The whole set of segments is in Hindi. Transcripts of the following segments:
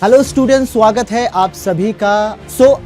हेलो स्टूडेंट, स्वागत है आप सभी का।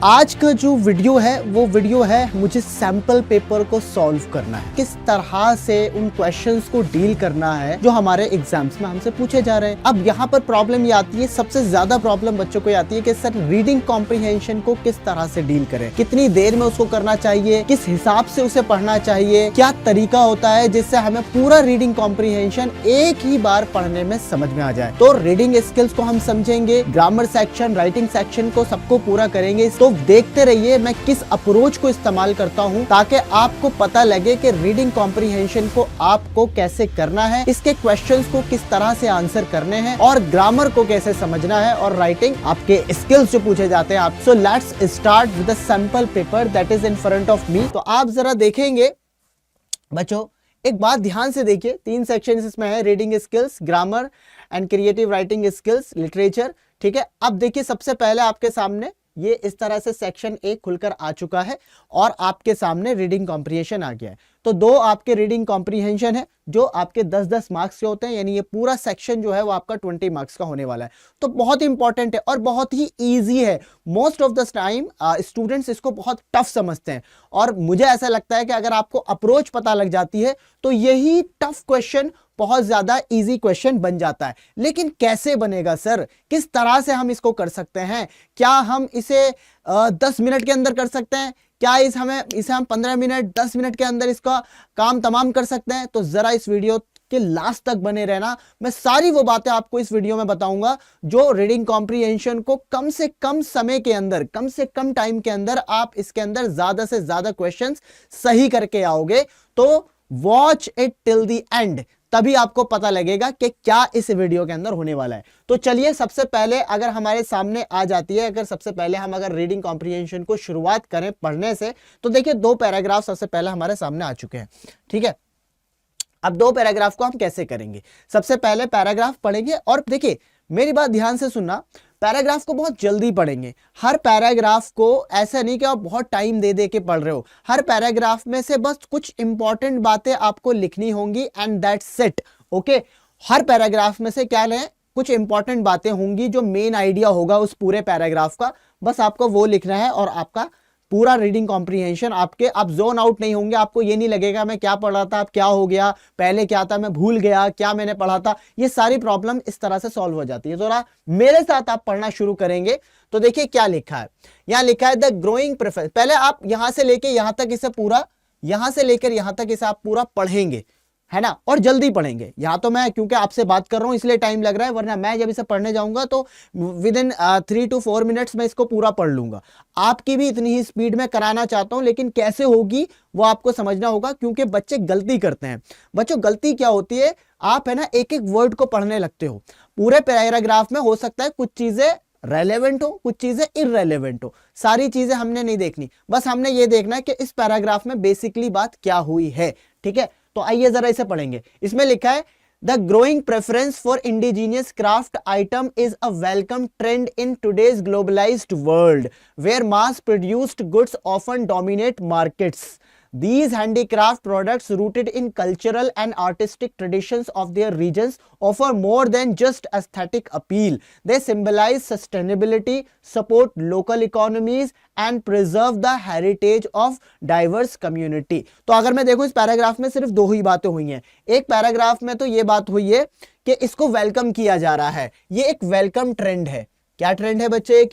आज का जो वीडियो है वो वीडियो है मुझे सैंपल पेपर को सॉल्व करना है, किस तरह से उन क्वेश्चंस को डील करना है जो हमारे एग्जाम्स में हमसे पूछे जा रहे हैं। अब यहाँ पर प्रॉब्लम ये आती है, सबसे ज्यादा प्रॉब्लम बच्चों को आती है कि सर रीडिंग कॉम्प्रिहेंशन को किस तरह से डील करें, कितनी देर में उसको करना चाहिए, किस हिसाब से उसे पढ़ना चाहिए, क्या तरीका होता है जिससे हमें पूरा रीडिंग कॉम्प्रिहेंशन एक ही बार पढ़ने में समझ में आ जाए। तो रीडिंग स्किल्स को हम समझेंगे, ग्रामर सेक्शन, राइटिंग सेक्शन को सबको पूरा करेंगे। तो देखते रहिए मैं किस अप्रोच को इस्तेमाल करता हूं ताकि आपको पता लगे कि रीडिंग कॉम्प्रिहेंशन को आपको कैसे करना है, इसके क्वेश्चंस को किस तरह से आंसर करने हैं और ग्रामर को कैसे समझना है और राइटिंग आपके स्किल्स जो पूछे जाते हैं आप। So let's start with the sample paper that is in front of me. तो आप जरा देखेंगे बच्चों, एक बात ध्यान से देखिए, 3 सेक्शन इसमें है, reading skills, grammar and creative writing skills, literature. ठीक है, अब देखिए सबसे पहले आपके सामने ये इस तरह से सेक्शन 1 खुलकर आ चुका है और आपके सामने रीडिंग कॉम्प्रिहेंशन आ गया है। तो 2 आपके रीडिंग कॉम्प्रिहेंशन है जो आपके 10-10 मार्क्स के होते हैं, यानी ये पूरा सेक्शन जो है वो आपका 20 मार्क्स का होने वाला है। तो बहुत इंपॉर्टेंट है और बहुत ही इजी है। Most of the time students इसको बहुत टफ समझते हैं और मुझे ऐसा लगता है कि अगर आपको अप्रोच पता लग जाती है तो यही टफ क्वेश्चन बहुत ज्यादा इजी क्वेश्चन बन जाता है। लेकिन कैसे बनेगा सर, किस तरह से हम इसको कर सकते हैं? क्या हम इसे 10 मिनट के अंदर कर सकते हैं? क्या इसे हम 15 मिनट 10 मिनट के अंदर इसका काम तमाम कर सकते हैं? तो जरा इस वीडियो के लास्ट तक बने रहना, मैं सारी वो बातें आपको इस वीडियो में बताऊंगा जो रीडिंग कॉम्प्रिहेंशन को कम से कम समय के अंदर, कम से कम टाइम के अंदर आप इसके अंदर ज्यादा से ज्यादा क्वेश्चंस सही करके आओगे। तो watch it till the end, तभी आपको पता लगेगा कि क्या इस वीडियो के अंदर होने वाला है। तो चलिए सबसे पहले अगर हमारे सामने आ जाती है, अगर सबसे पहले हम अगर रीडिंग कॉम्प्रिहेंशन को शुरुआत करें पढ़ने से, तो देखिए 2 पैराग्राफ सबसे पहले हमारे सामने आ चुके हैं। ठीक है, अब 2 पैराग्राफ को हम कैसे करेंगे? सबसे पहले पैराग्राफ पढ़ेंगे और देखिए मेरी बात ध्यान से सुनना, पैराग्राफ को बहुत जल्दी पढ़ेंगे। हर पैराग्राफ को ऐसा नहीं कि आप बहुत टाइम दे दे के पढ़ रहे हो, हर पैराग्राफ में से बस कुछ इंपॉर्टेंट बातें आपको लिखनी होंगी and that's it. Okay, her paragraph में से क्या लें, कुछ इंपॉर्टेंट बातें होंगी जो मेन आइडिया होगा उस पूरे पैराग्राफ का, बस आपको वो लिखना है और आपका पूरा रीडिंग कॉम्प्रिहेंशन आप जोन आउट नहीं होंगे। आपको ये नहीं लगेगा मैं क्या पढ़ रहा था, अब क्या हो गया, पहले क्या था, मैं भूल गया क्या मैंने पढ़ा था। ये सारी प्रॉब्लम इस तरह से सॉल्व हो जाती है। तो मेरे साथ आप पढ़ना शुरू करेंगे तो देखिए क्या लिखा है। यहां लिखा है द ग्रोइंग प्रेफरेंस। पहले आप यहां से लेके यहां तक इसे पूरा, यहां से लेकर यहां तक इसे आप पूरा पढ़ेंगे, है ना, और जल्दी पढ़ेंगे। यहां तो मैं क्योंकि आपसे बात कर रहा हूं इसलिए टाइम लग रहा है, वरना मैं जब इसे पढ़ने जाऊंगा तो विद इन 3 to 4 मिनट्स में इसको पूरा पढ़ लूंगा। आपकी भी इतनी ही स्पीड में कराना चाहता हूं, लेकिन कैसे होगी वो आपको समझना होगा क्योंकि बच्चे गलती करते हैं। बच्चों गलती क्या होती है, आप है ना एक एक वर्ड को पढ़ने लगते हो। पूरे पैराग्राफ में हो सकता है कुछ चीजें रेलेवेंट हो, कुछ चीजें इररेलेवेंट हो, सारी चीजें हमने नहीं देखनी, बस हमने ये देखना है कि इस पैराग्राफ में बेसिकली बात क्या हुई है। ठीक है, तो आइए जरा इसे पढ़ेंगे। इसमें लिखा है the growing preference for indigenous craft item is a welcome trend in today's globalised world where mass produced goods often dominate markets. These handicraft products rooted in cultural and artistic traditions of their regions offer more than just aesthetic appeal. They symbolize sustainability, support local economies and preserve the heritage of diverse community. तो अगर मैं देखूं इस पैराग्राफ में सिर्फ 2 ही बातें हुई हैं। एक पैराग्राफ में तो ये बात हुई है कि इसको वेलकम किया जा रहा है, ये एक वेलकम ट्रेंड है। क्या ट्रेंड है बच्चे?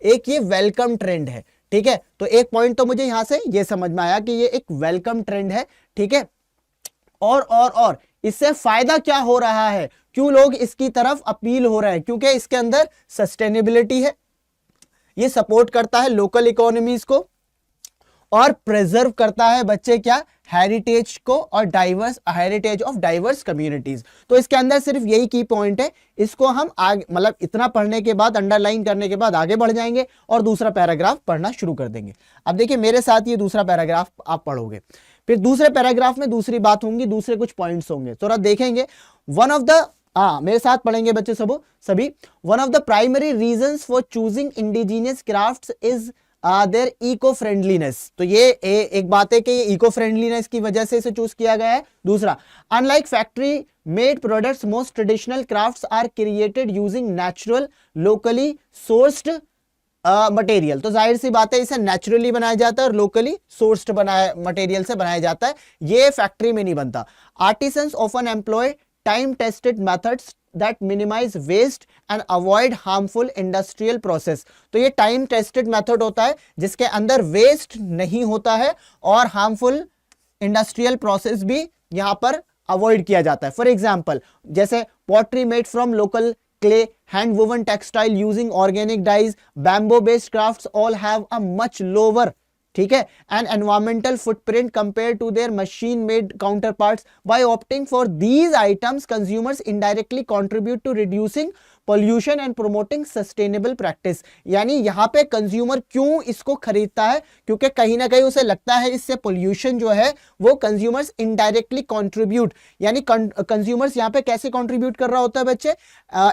एक ये वेलकम ट्रेंड है। ठीक है, तो एक पॉइंट तो मुझे यहां से ये समझ में आया कि ये एक वेलकम ट्रेंड है। ठीक है, और इससे फायदा क्या हो रहा है, क्यों लोग इसकी तरफ अपील हो रहे हैं? क्योंकि इसके अंदर सस्टेनेबिलिटी है, ये सपोर्ट करता है लोकल इकोनॉमीज को और प्रिजर्व करता है बच्चे क्या, हेरिटेज को और हेरिटेज ऑफ डाइवर्स कम्युनिटीज। तो इसके अंदर सिर्फ यही की पॉइंट है। इसको हम आगे मतलब इतना पढ़ने के बाद, अंडरलाइन करने के बाद आगे बढ़ जाएंगे और दूसरा पैराग्राफ पढ़ना शुरू कर देंगे। अब देखिए मेरे साथ ये दूसरा पैराग्राफ आप पढ़ोगे, फिर दूसरे पैराग्राफ में दूसरी बात होंगी, दूसरे कुछ पॉइंट्स होंगे। तो देखेंगे वन ऑफ द मेरे साथ पढ़ेंगे बच्चे सभी। One of the primary reasons for choosing indigenous crafts is their eco friendliness. तो ये एक बात है कि ये इको फ्रेंडलीनेस की वजह से इसे चूज किया गया है। दूसरा, unlike factory made products most traditional crafts are created using natural locally sourced material. तो जाहिर सी बात है इसे नेचुरली बनाया जाता है और लोकली सोर्स्ड बनाया मटेरियल से बनाया जाता है, ये फैक्ट्री में नहीं बनता। Artisans often employ time tested methods that minimize waste and avoid harmful industrial process। तो ये टाइम टेस्टेड मेथड होता है जिसके अंदर वेस्ट नहीं होता है और हार्मफुल इंडस्ट्रियल प्रोसेस भी यहां पर अवॉइड किया जाता है। फॉर एग्जाम्पल, जैसे pottery made from local clay, hand woven textile using organic dyes, bamboo based crafts all have a much lower, ठीक है, and environmental footprint compared to their machine made counterparts। By opting for these items, consumers indirectly contribute to reducing pollution and promoting sustainable practice। यानी यहां पे कंज्यूमर क्यों इसको खरीदता है, क्योंकि कहीं ना कहीं उसे लगता है इससे पोल्यूशन जो है वो कंज्यूमर्स इनडायरेक्टली कंट्रीब्यूट, यानी कंज्यूमर्स यहां पे कैसे कंट्रीब्यूट कर रहा होता है बच्चे,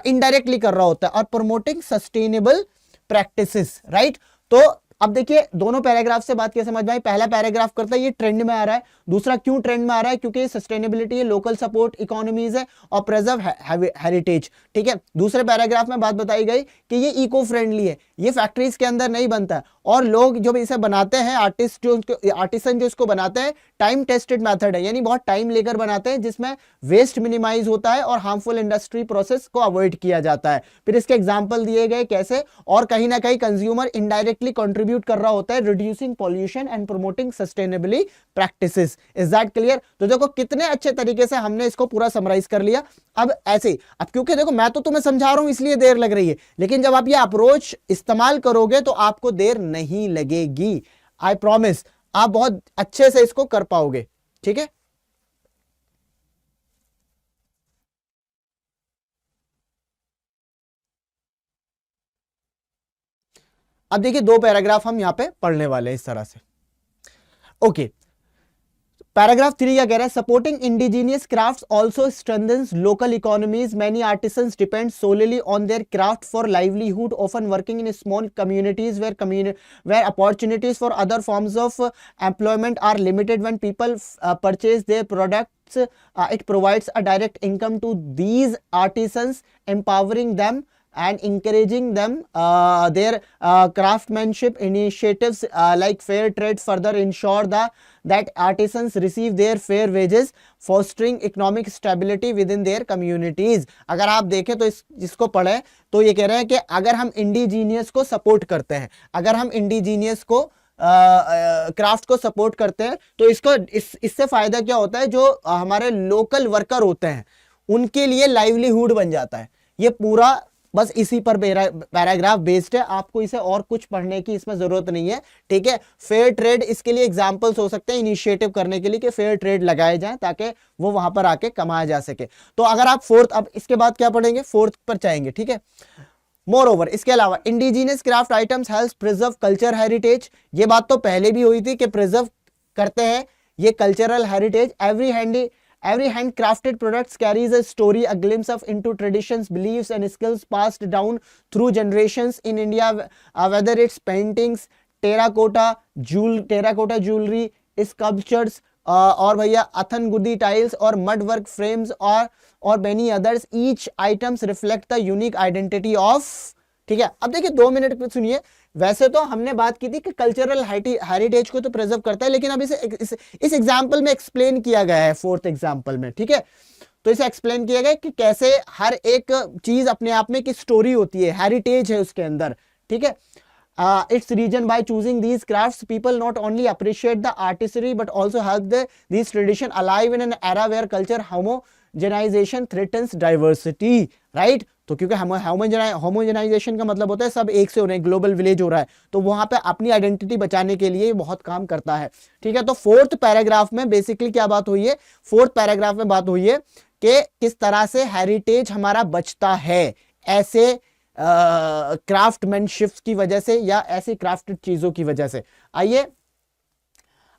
इनडायरेक्टली कर रहा होता है, और प्रमोटिंग सस्टेनेबल प्रैक्टिसेस, राइट। तो अब देखिए दोनों पैराग्राफ से बात कैसे समझ में आई। पहला पैराग्राफ करता है ये ट्रेंड में आ रहा है, दूसरा क्यों ट्रेंड में आ रहा है, क्योंकि ये सस्टेनेबिलिटी है, लोकल सपोर्ट इकोनॉमीज है और प्रिजर्व हेरिटेज, ठीक है। दूसरे पैराग्राफ में बात बताई गई कि ये इको फ्रेंडली है, ये फैक्ट्रीज के अंदर नहीं बनता है, और लोग जो इसे बनाते हैं, आर्टिसन जो इसको बनाते हैं, टाइम टेस्टेड मेथड है, यानी बहुत टाइम लेकर बनाते हैं जिसमें वेस्ट मिनिमाइज होता है और हार्मफुल इंडस्ट्री प्रोसेस को अवॉइड किया जाता है। फिर इसके एग्जाम्पल दिए गए कैसे, और कहीं ना कहीं कंज्यूमर इनडायरेक्टली कंट्रीब्यूट कर रहा होता है reducing pollution and promoting sustainably practices. Is that clear. तो देखो कितने अच्छे तरीके से हमने इसको पूरा समराइज कर लिया। अब ऐसे, अब क्योंकि देखो मैं तो तुम्हें समझा रहा हूं इसलिए देर लग रही है, लेकिन जब आप ये अप्रोच इस्तेमाल करोगे तो आपको देर नहीं लगेगी, आई प्रॉमिस, आप बहुत अच्छे से इसको कर पाओगे, ठीक है। अब देखिए दो पैराग्राफ हम यहां पे पढ़ने वाले हैं इस तरह से, ओके। पैराग्राफ 3 क्या कह रहा है, supporting indigenous crafts also strengthens local economies. Many artisans depend solely on their craft for livelihood, often working in small communities where opportunities for other forms of employment are limited. When people purchase their products, it provides a direct income to these artisans, empowering them and encouraging them. Their craftsmanship initiatives like fair trade further ensure that artisans receive their fair wages, fostering economic stability within their communities। अगर आप देखें तो इसको पढ़े तो ये कह रहे हैं कि अगर हम इंडिजीनियस को सपोर्ट करते हैं, अगर हम इंडिजीनियस को क्राफ्ट को सपोर्ट करते हैं तो इससे फायदा क्या होता है, जो हमारे लोकल वर्कर होते हैं उनके लिए लाइवलीहुड बन जाता है। ये पूरा बस इसी पर पैराग्राफ बेस्ड है, आपको इसे और कुछ पढ़ने की इसमें जरूरत नहीं है, ठीक है। फेयर ट्रेड इसके लिए एग्जांपल्स हो सकते हैं इनिशिएटिव करने के लिए कि फेयर ट्रेड लगाए जाएं ताकि वो वहां पर आके कमाया जा सके। तो अगर आप फोर्थ, अब इसके बाद क्या पढ़ेंगे, फोर्थ पर जाएंगे, ठीक है। मोर ओवर, इसके अलावा indigenous craft items help preserve culture heritage. ये बात तो पहले भी हुई थी कि प्रिजर्व करते हैं ये cultural heritage. Every handcrafted products carries a story, a glimpse of into traditions, beliefs and skills passed down through generations in India, whether it's paintings, terracotta jewelry, sculptures, और भैया अथनगुदी टाइल्स और मड वर्क फ्रेम्स और many others, each items reflect the unique identity of, ठीक है। अब देखिए 2 मिनट पे सुनिए, वैसे तो हमने बात की थी कि कल्चरल हेरिटेज को तो प्रिजर्व करता है, लेकिन अब इस एग्जाम्पल में एक्सप्लेन किया गया है, फोर्थ एग्जाम्पल में, ठीक है। तो इसे एक्सप्लेन किया गया कि कैसे हर एक चीज अपने आप में की स्टोरी होती है, हेरिटेज है उसके अंदर, ठीक है। its region by choosing these crafts, people not only appreciate the artistry but also help these tradition alive in an era where culture homogenization threatens diversity, right? तो क्योंकि होमोजेनाइजेशन का मतलब होता है सब एक से हो रहे हैं, ग्लोबल विलेज हो रहा है, तो वहां पे अपनी आइडेंटिटी बचाने के लिए बहुत काम करता है, ठीक है। तो फोर्थ पैराग्राफ में बेसिकली क्या बात हुई है, फोर्थ पैराग्राफ में बात हुई है कि किस तरह से हेरिटेज हमारा बचता है ऐसे क्राफ्टमैनशिप की वजह से या ऐसी क्राफ्टेड चीजों की वजह से। आइए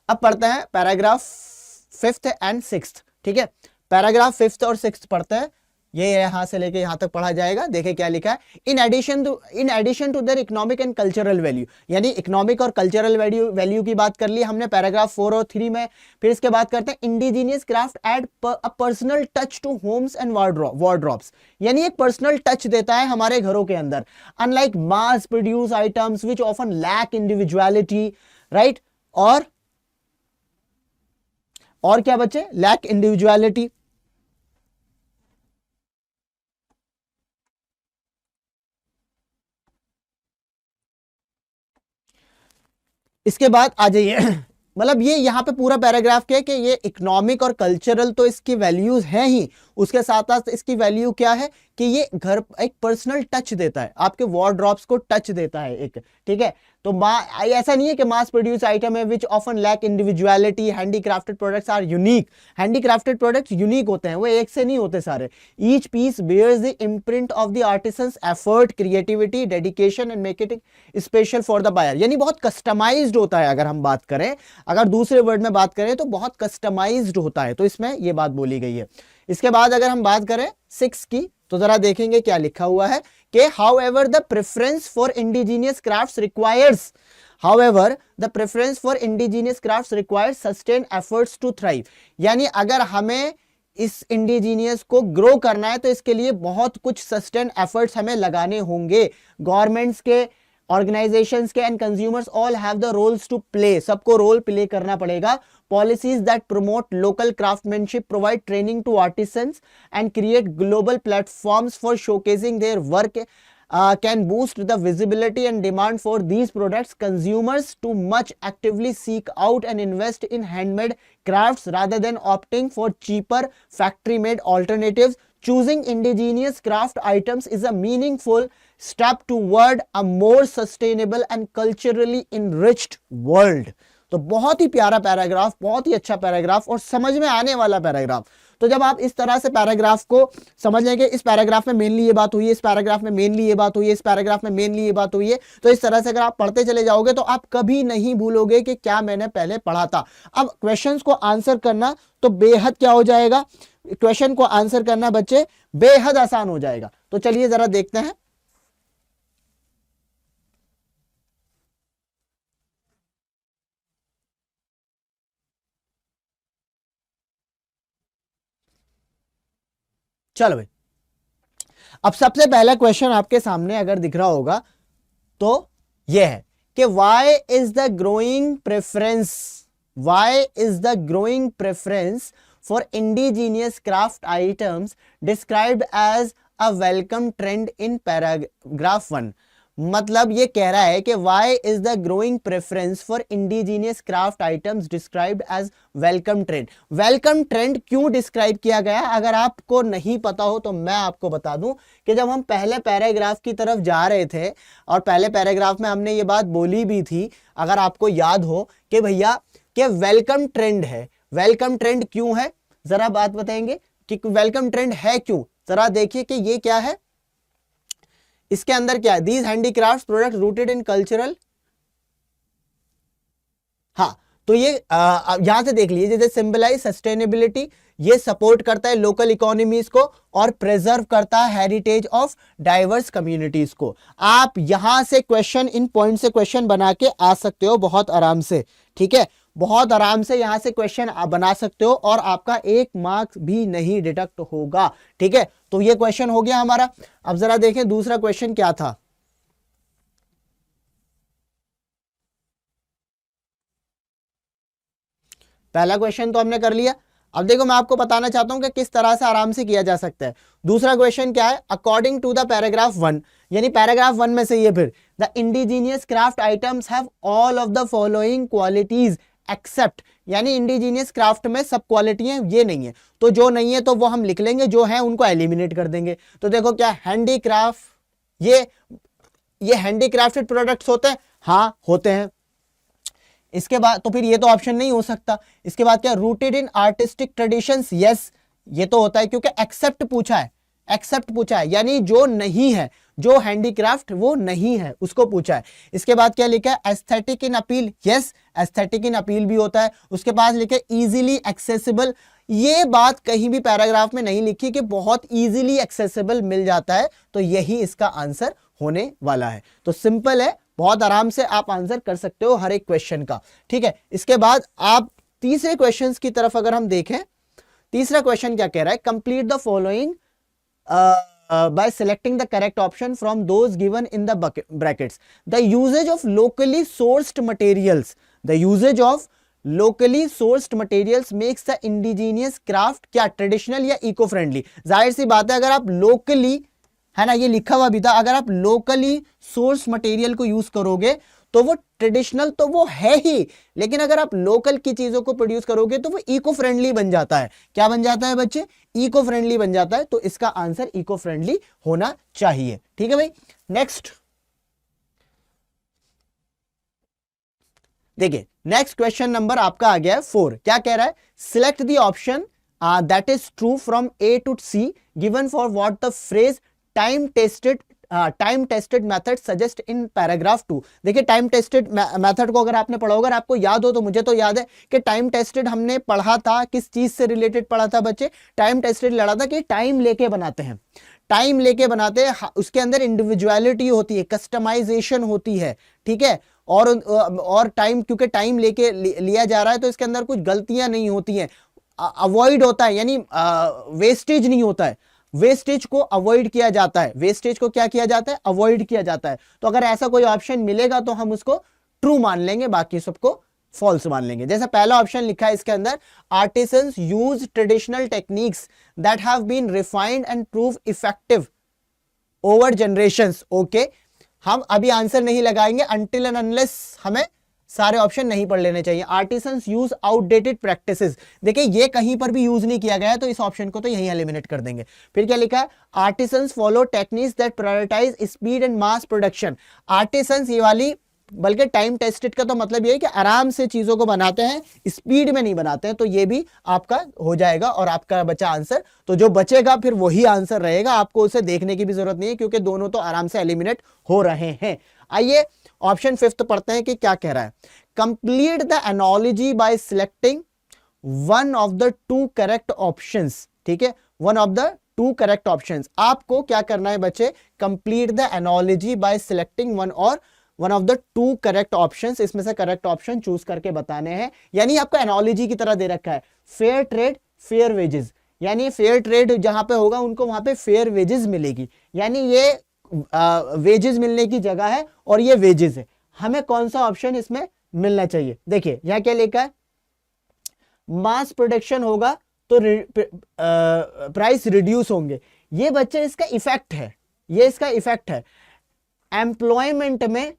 अब पढ़ते हैं पैराग्राफ 5th एंड 6th, ठीक है। पैराग्राफ 5th और 6th पढ़ते हैं। ये यहाँ से लेके यहाँ तक पढ़ा जाएगा। देखें क्या लिखा है, in addition to their economic and cultural value, यानी इकोनॉमिक और कल्चरल वैल्यू की बात कर ली हमने पैराग्राफ 4 और 3 में। फिर इसके बाद करते हैं indigenous craft add a personal touch to homes and wardrobes, यानी एक पर्सनल टच देता है हमारे घरों के अंदर, unlike mass produce items which often lack individuality, right, और क्या बच्चे, लैक इंडिविजुअलिटी। इसके बाद आ जाइए मतलब ये यहाँ पे पूरा पैराग्राफ क्या है कि ये इकोनॉमिक और कल्चरल तो इसकी वैल्यूज हैं ही, उसके साथ साथ इसकी वैल्यू क्या है कि ये घर एक पर्सनल टच देता है, आपके वार्डरोब्स को टच देता है एक, ठीक है। तो ऐसा नहीं है कि मास प्रोड्यूस आइटम है which often lack individuality, handicrafted products are unique, handicrafted products unique होते हैं, वो एक से नहीं होते सारे। Each piece bears the imprint of the artisan's effort, creativity, dedication and make it special for the buyer, यानी बहुत कस्टमाइज्ड होता है। अगर हम बात करें, अगर दूसरे वर्ड में बात करें तो बहुत कस्टमाइज्ड होता है, तो इसमें ये बात बोली गई है। इसके बाद अगर हम बात करें 6 की, तो जरा देखेंगे क्या लिखा हुआ है कि however the preference for indigenous crafts requires sustained efforts to thrive, यानी अगर हमें इस इंडिजीनियस को ग्रो करना है तो इसके लिए बहुत कुछ सस्टेन एफर्ट्स हमें लगाने होंगे। गवर्नमेंट्स के, ऑर्गेनाइजेशंस के and consumers all have the roles to play, सबको रोल प्ले करना पड़ेगा। Policies that promote local craftsmanship, provide training to artisans and create global platforms for showcasing their work can boost the visibility and demand for these products. Consumers too much actively seek out and invest in handmade crafts rather than opting for cheaper factory-made alternatives. Choosing indigenous craft items is a meaningful step toward a more sustainable and culturally enriched world. तो बहुत ही प्यारा पैराग्राफ, बहुत ही अच्छा पैराग्राफ और समझ में आने वाला पैराग्राफ। तो जब आप इस तरह से पैराग्राफ को समझ लेंगे, इस पैराग्राफ में मेनली ये बात हुई है, इस पैराग्राफ में मेनली ये बात हुई है, इस पैराग्राफ में मेनली ये बात हुई है, तो इस तरह से अगर आप पढ़ते चले जाओगे तो आप कभी नहीं भूलोगे कि क्या मैंने पहले पढ़ा था। अब क्वेश्चंस को आंसर करना तो बेहद क्या हो जाएगा, क्वेश्चन को आंसर करना बच्चे बेहद आसान हो जाएगा। तो चलिए जरा देखते हैं। चलो भाई, अब सबसे पहला क्वेश्चन आपके सामने अगर दिख रहा होगा तो यह है कि why is the growing preference for indigenous craft items described as a welcome trend in paragraph 1। मतलब ये कह रहा है कि why is the growing preference for indigenous craft items described as welcome trend। welcome trend क्यों डिस्क्राइब किया गया, अगर आपको नहीं पता हो तो मैं आपको बता दूं कि जब हम पहले पैराग्राफ की तरफ जा रहे थे और पहले पैराग्राफ में हमने ये बात बोली भी थी, अगर आपको याद हो कि भैया कि वेलकम ट्रेंड है। वेलकम ट्रेंड क्यों है, जरा बात बताएंगे कि वेलकम ट्रेंड है क्यों। जरा देखिए कि ये क्या है, इसके अंदर क्या है, these handicraft product rooted in cultural. हाँ, तो ये यहां से देख लीजिए, जैसे सिंबलाइज सस्टेनेबिलिटी, ये सपोर्ट करता है लोकल इकोनॉमीज को और प्रिजर्व करता है हेरिटेज ऑफ डाइवर्स कम्युनिटीज को। आप यहां से क्वेश्चन, इन पॉइंट से क्वेश्चन बना के आ सकते हो बहुत आराम से, ठीक है, बहुत आराम से यहां से क्वेश्चन बना सकते हो और आपका 1 मार्क्स भी नहीं डिडक्ट होगा, ठीक है। तो ये क्वेश्चन हो गया हमारा। अब जरा देखें दूसरा क्वेश्चन क्या था। पहला क्वेश्चन तो हमने कर लिया। अब देखो मैं आपको बताना चाहता हूं कि किस तरह से आराम से किया जा सकता है। दूसरा क्वेश्चन क्या है, अकॉर्डिंग टू द पैराग्राफ 1, यानी पैराग्राफ 1 में से ये फिर the indigenous craft items have all of the following qualities except, यानी इंडिजीनियस क्राफ्ट में सब क्वालिटी है, ये नहीं है, तो जो नहीं है तो वो हम लिख लेंगे, जो है उनको एलिमिनेट कर देंगे। तो देखो क्या हैंडीक्राफ्ट, ये हैंडीक्राफ्टेड प्रोडक्ट्स होते हैं, हाँ होते हैं। इसके बाद तो फिर ये तो ऑप्शन नहीं हो सकता। इसके बाद क्या, rooted in artistic traditions, yes ये तो होता है क्योंकि एक्सेप्ट पूछा है, एक्सेप्ट पूछा है, यानी जो नहीं है, जो हैंडीक्राफ्ट वो नहीं है उसको पूछा है। इसके बाद क्या लिखा है, aesthetic in appeal, yes aesthetic in appeal भी होता है। उसके बाद लिखे इजीली एक्सेसिबल, ये बात कहीं भी पैराग्राफ में नहीं लिखी कि बहुत इजीली एक्सेसिबल मिल जाता है, तो यही इसका आंसर होने वाला है। तो सिंपल है, बहुत आराम से आप आंसर कर सकते हो हर एक क्वेश्चन का, ठीक है। इसके बाद आप तीसरे क्वेश्चन की तरफ अगर हम देखें, तीसरा क्वेश्चन क्या कह रहा है, complete the following by selecting the correct option from those given in the brackets. The usage of locally sourced materials, the usage of locally sourced materials makes the indigenous craft क्या ट्रेडिशनल या इको फ्रेंडली। जाहिर सी बात है, अगर आप लोकली, है ना, ये लिखा हुआ भी था, अगर आप लोकली सोर्स मटेरियल को यूज करोगे तो वो ट्रेडिशनल तो वो है ही, लेकिन अगर आप लोकल की चीजों को प्रोड्यूस करोगे तो वो इको फ्रेंडली बन जाता है। क्या बन जाता है बच्चे? इको फ्रेंडली बन जाता है। तो इसका आंसर इको फ्रेंडली होना चाहिए, ठीक है भाई। नेक्स्ट देखिए, नेक्स्ट क्वेश्चन नंबर आपका आ गया है 4। क्या कह रहा है? Select the option that is true from A to C given for what the phrase time tested method suggest in paragraph 2। देखिए, टाइम टेस्टेड मेथड को अगर आपने पढ़ा होगा, अगर आपको याद हो, तो मुझे तो याद है कि टाइम टेस्टेड हमने पढ़ा था, किस चीज से रिलेटेड पढ़ा था बच्चे? टाइम टेस्टेड लड़ा था कि टाइम लेके बनाते हैं, टाइम लेके बनाते हैं, उसके अंदर इंडिविजुअलिटी होती है, कस्टमाइजेशन होती है, ठीक है। और टाइम, क्योंकि टाइम लेके लिया जा रहा है तो इसके अंदर कुछ गलतियां नहीं होती हैं, अवॉइड होता है, यानी वेस्टेज नहीं होता है, वेस्टेज को अवॉइड किया जाता है। वेस्टेज को क्या किया जाता है? अवॉइड किया जाता है। तो अगर ऐसा कोई ऑप्शन मिलेगा तो हम उसको ट्रू मान लेंगे, बाकी सबको फॉल्स मान लेंगे। जैसा पहला ऑप्शन लिखा है इसके अंदर, artisans use traditional techniques that have been refined and prove effective over generations. Okay, हम अभी आंसर नहीं लगाएंगे अनटिल एंड अनलेस हमें सारे ऑप्शन नहीं पढ़ लेने चाहिए। आर्टिसंस यूज आउटडेटेड प्रैक्टिसेस, देखिए ये कहीं पर भी यूज नहीं किया गया है, तो इस ऑप्शन को तो यहीं एलिमिनेट कर देंगे। फिर क्या लिखा है? Artisans follow techniques that prioritise speed and mass production. Artisans, ये वाली, बल्कि टाइम टेस्टेड का तो मतलब ये है कि आराम से चीजों को बनाते हैं, स्पीड में नहीं बनाते हैं। तो ये भी आपका हो जाएगा और आपका बचा आंसर। तो जो बचेगा फिर वही आंसर रहेगा, आपको उसे देखने की भी जरूरत नहीं है, क्योंकि दोनों तो आराम से एलिमिनेट हो रहे हैं। आइए ऑप्शन 5 पढ़ते हैं कि क्या कह रहा है। Complete the analogy bye selecting one of the two correct options, ठीक है, one of the two correct options. आपको क्या करना है बच्चे? Complete the analogy bye selecting one of the two correct options, इसमें से करेक्ट ऑप्शन चूज करके बताने हैं। यानी आपको एनालॉजी की तरह दे रखा है, फेयर ट्रेड फेयर वेजेस, यानी फेयर ट्रेड जहां पे होगा उनको वहां पे फेयर वेजेस मिलेगी, यानी ये वेजेस मिलने की जगह है और ये वेजेस है। हमें कौन सा ऑप्शन इसमें मिलना चाहिए? देखिए यहां क्या लिखा है, मास प्रोडक्शन होगा तो प्राइस रिड्यूस होंगे। ये बच्चे इसका इफेक्ट है, ये इसका इफेक्ट है। एम्प्लॉयमेंट में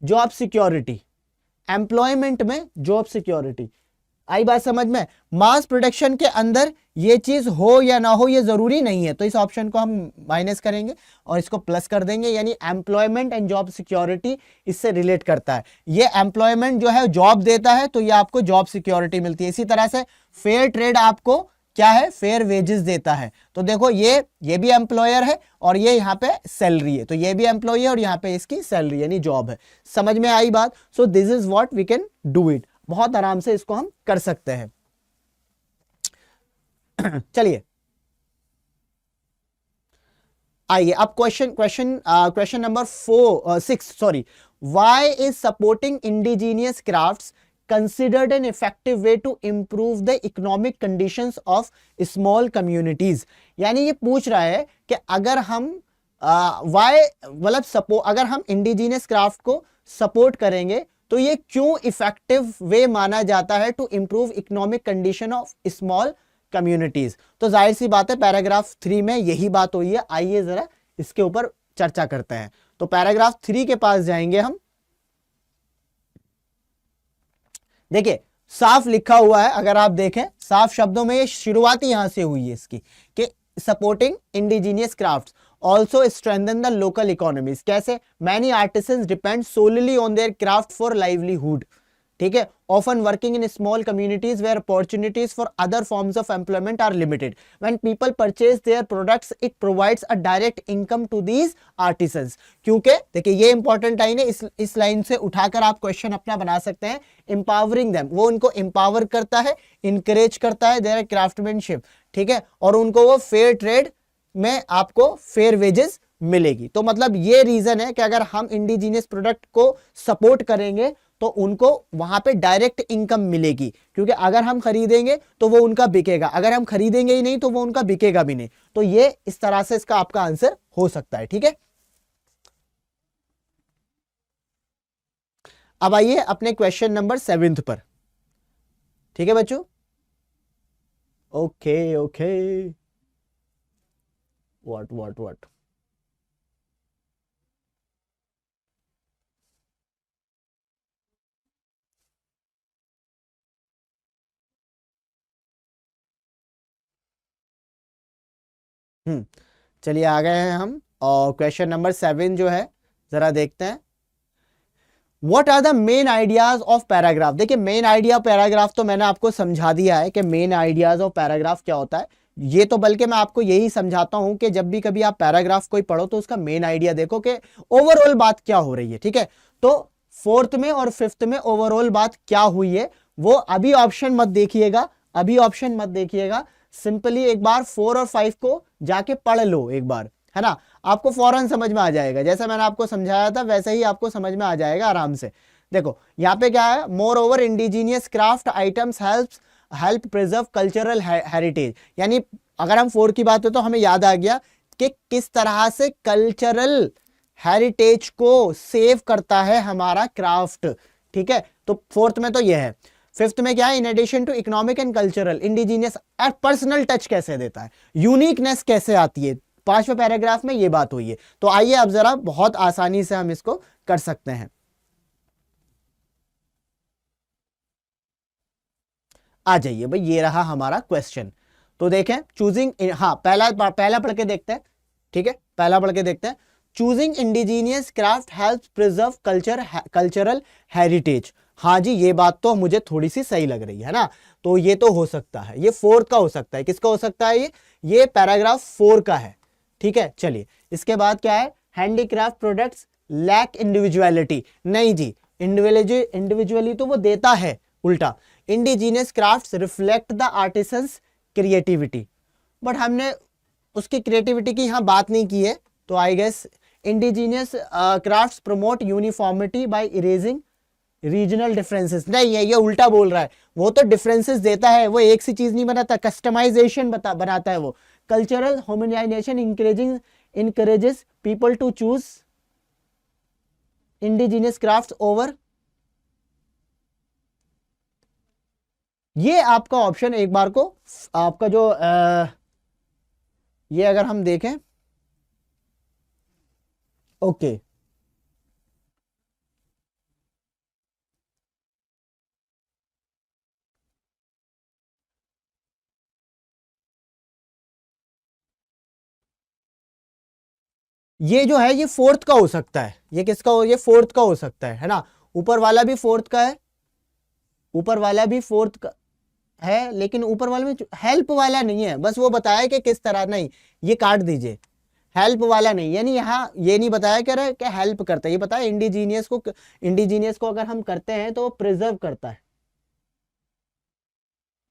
जॉब सिक्योरिटी, एम्प्लॉयमेंट में जॉब सिक्योरिटी, आई बात समझ में? मास प्रोडक्शन के अंदर ये चीज हो या ना हो ये जरूरी नहीं है, तो इस ऑप्शन को हम माइनस करेंगे और इसको प्लस कर देंगे, यानी एम्प्लॉयमेंट एंड जॉब सिक्योरिटी इससे रिलेट करता है। ये एम्प्लॉयमेंट जो है जॉब देता है, तो ये आपको जॉब सिक्योरिटी मिलती है। इसी तरह से फेयर ट्रेड आपको क्या है? फेयर वेजेस देता है। तो देखो ये भी एम्प्लॉयर है और ये यहाँ पे सैलरी है, तो ये भी एम्प्लॉय है और यहाँ पे इसकी सैलरी यानी जॉब है। समझ में आई बात? So this is what we can do it, बहुत आराम से इसको हम कर सकते हैं। चलिए आइए अब question number 6 sorry, why is supporting indigenous crafts considered an effective way to improve the economic conditions of small communities। यानी ये पूछ रहा है कि अगर हम मतलब अगर हम इंडिजीनियस क्राफ्ट को सपोर्ट करेंगे तो ये क्यों इफेक्टिव वे माना जाता है to improve economic condition of small communities. तो जाहिर सी बात है पैराग्राफ 3 में यही बात हुई है। आइए जरा इसके ऊपर चर्चा करते हैं। तो पैराग्राफ 3 के पास जाएंगे हम। देखिए साफ लिखा हुआ है, अगर आप देखें साफ शब्दों में, ये शुरुआती यहां से हुई है इसकी कि supporting indigenous crafts also strengthen the local economies. कैसे? Many artisans depend solely on their craft for livelihood, ठीक है, often working in small communities where opportunities for other forms of employment are limited, when people purchase their products it provides a direct income to these artisans. क्योंकि देखिए ये इंपॉर्टेंट लाइन है, इस लाइन से उठाकर आप क्वेश्चन अपना बना सकते हैं। एम्पावरिंग देम, वो उनको एम्पावर करता है, इंकरेज करता है देयर क्राफ्टमैनशिप, ठीक है, और उनको वो फेयर ट्रेड में आपको फेयर वेजेस मिलेगी। तो मतलब ये रीजन है कि अगर हम इंडिजीनियस प्रोडक्ट को सपोर्ट करेंगे तो उनको वहां पे डायरेक्ट इनकम मिलेगी, क्योंकि अगर हम खरीदेंगे तो वो उनका बिकेगा, अगर हम खरीदेंगे ही नहीं तो वो उनका बिकेगा भी नहीं। तो ये इस तरह से इसका आपका आंसर हो सकता है, ठीक है। अब आइए अपने क्वेश्चन नंबर 7 पर, ठीक है बच्चों। ओके ओके, व्हाट चलिए आ गए हैं हम, और क्वेश्चन नंबर 7 जो है जरा देखते हैं। What are the main ideas of paragraph. देखिए मेन आइडिया पैराग्राफ तो मैंने आपको समझा दिया है कि मेन आइडियाज ऑफ पैराग्राफ क्या होता है। ये तो बल्कि मैं आपको यही समझाता हूं कि जब भी कभी आप पैराग्राफ कोई पढ़ो तो उसका मेन आइडिया देखो कि ओवरऑल बात क्या हो रही है, ठीक है। तो 4th में और 5th में ओवरऑल बात क्या हुई है, वो अभी ऑप्शन मत देखिएगा, अभी ऑप्शन मत देखिएगा, सिंपली एक बार 4 और 5 को जाके पढ़ लो एक बार, है ना, आपको फौरन समझ में आ जाएगा। जैसा मैंने आपको समझाया था वैसे ही आपको समझ में आ जाएगा आराम से। देखो यहाँ पे क्या है, more over indigenous craft items help preserve cultural heritage. यानी अगर हम 4 की बात है तो हमें याद आ गया कि किस तरह से कल्चरल हेरिटेज को सेव करता है हमारा क्राफ्ट, ठीक है। तो 4th में तो यह है। 5th में क्या है, in addition to economic and cultural indigenous personal touch कैसे देता है, यूनिकनेस कैसे आती है, 5वें पैराग्राफ में ये बात हुई है। तो आइए अब जरा बहुत आसानी से हम इसको कर सकते हैं। आ जाइए भाई, ये रहा हमारा क्वेश्चन। तो देखें चूजिंग, हाँ पहला पहला पढ़ के देखते हैं, ठीक है, पहला पढ़ के देखते हैं। Choosing indigenous craft help preserve cultural heritage. हाँ जी, ये बात तो मुझे थोड़ी सी सही लग रही है ना। तो ये तो हो सकता है, ये 4th का हो सकता है। किसका हो सकता है ये पैराग्राफ 4 का है, ठीक है। चलिए इसके बाद क्या है, हैंडीक्राफ्ट प्रोडक्ट्स लैक इंडिविजुअलिटी। नहीं जी, इंडिविजुअली तो वो देता है, उल्टा indigenous crafts reflect the artisans creativity, but हमने उसकी क्रिएटिविटी की यहां बात नहीं की है। तो I guess indigenous crafts promote uniformity by erasing regional differences. नहीं है, ये उल्टा बोल रहा है। वो तो डिफरेंसेस देता है, वो एक सी चीज नहीं बनाता, कस्टमाइजेशन बनाता है वो। Cultural homogenisation encourages people to choose indigenous crafts over। ये आपका ऑप्शन एक बार को आपका जो ये अगर हम देखें, ओके ये जो है ये 4th का हो सकता है। ये किसका हो, ये 4th का हो सकता है ना। ऊपर वाला भी 4th का है, ऊपर वाला भी 4th का है, लेकिन ऊपर वाले में हेल्प वाला नहीं है, बस वो बताया कि किस तरह। नहीं, ये काट दीजिए, हेल्प वाला नहीं, यानी यहाँ ये नहीं बताया कह रहा है कि हेल्प करता है, ये बताया इंडिजीनियस को अगर हम करते हैं तो वो प्रिजर्व करता है,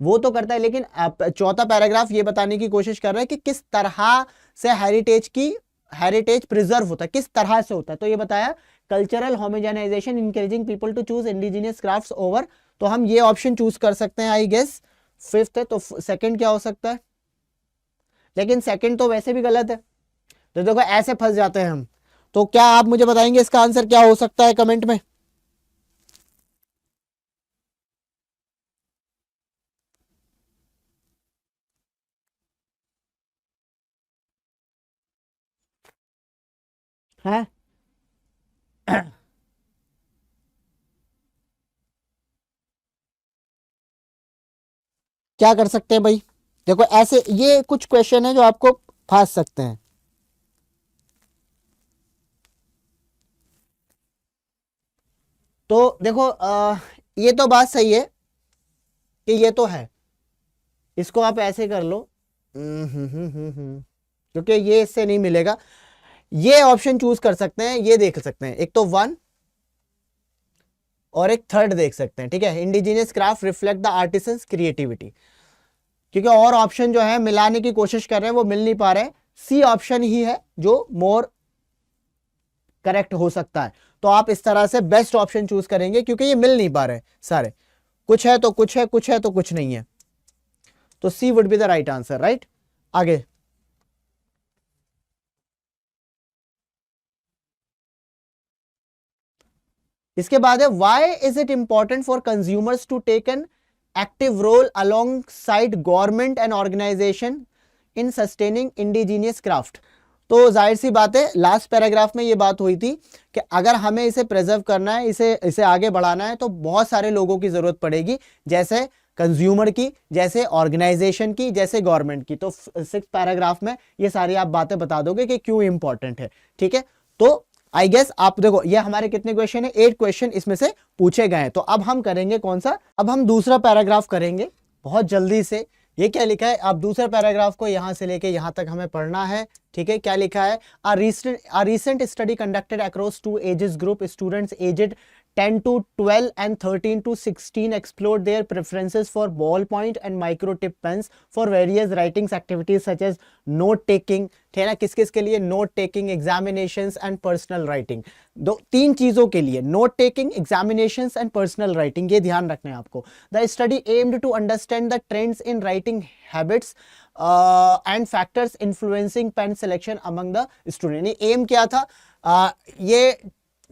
वो तो करता है। लेकिन 4था पैराग्राफ ये बताने की कोशिश कर रहा है कि किस तरह से हेरिटेज प्रिजर्व होता है, किस तरह से होता है। तो ये बताया cultural homogenisation encouraging people to choose indigenous crafts over. तो हम ये ऑप्शन चूज कर सकते हैं, आई गेस 5th है। तो 2nd क्या हो सकता है, लेकिन 2nd तो वैसे भी गलत है। तो देखो ऐसे फंस जाते हैं हम। तो क्या आप मुझे बताएंगे इसका आंसर क्या हो सकता है कमेंट में। है क्या कर सकते हैं भाई, देखो ऐसे ये कुछ क्वेश्चन है जो आपको फंस सकते हैं। तो देखो ये तो बात सही है कि ये तो है, इसको आप ऐसे कर लो, क्योंकि ये इससे नहीं मिलेगा। ये ऑप्शन चूज कर सकते हैं, ये देख सकते हैं, एक तो 1 और एक थर्ड देख सकते हैं, ठीक है। Indigenous craft reflect the artisans creativity, क्योंकि और ऑप्शन जो है मिलाने की कोशिश कर रहे हैं वो मिल नहीं पा रहे हैं। सी ऑप्शन ही है जो मोर करेक्ट हो सकता है। तो आप इस तरह से बेस्ट ऑप्शन चूज करेंगे, क्योंकि ये मिल नहीं पा रहे सारे, कुछ है तो कुछ है, कुछ है तो कुछ नहीं है। तो C would be the right answer, right. आगे इसके बाद है why is it important for consumers to take an active role alongside government and organization in sustaining indigenous craft. तो जाहिर सी बात है, लास्ट पैराग्राफ में ये बात हुई थी कि अगर हमें इसे प्रिजर्व करना है, इसे आगे बढ़ाना है, तो बहुत सारे लोगों की जरूरत पड़ेगी, जैसे कंज्यूमर की, जैसे ऑर्गेनाइजेशन की, जैसे गवर्नमेंट की। तो 6th पैराग्राफ में ये सारी आप बातें बता दोगे कि क्यों इंपॉर्टेंट है, ठीक है। तो आई गेस आप देखो, ये हमारे कितने क्वेश्चन है, 8 क्वेश्चन इसमें से पूछे गए हैं। तो अब हम करेंगे कौन सा, अब हम दूसरा पैराग्राफ करेंगे बहुत जल्दी से। ये क्या लिखा है, आप दूसरे पैराग्राफ को यहां से लेके यहां तक हमें पढ़ना है, ठीक है। क्या लिखा है, a recent study conducted across 2 ages group, students aged 10 to 12 and 13 to 16 explored their preferences for ballpoint and micro tip pens for various writings activities such as note taking, ठीक है ना, किस किस के लिए, note taking, examinations and personal writing। तीन चीजों के लिए, note taking, examinations and personal writing, ये ध्यान रखना है आपको। The study aimed to understand the trends in writing habits and factors influencing pen selection among the student. Aim क्या था, ये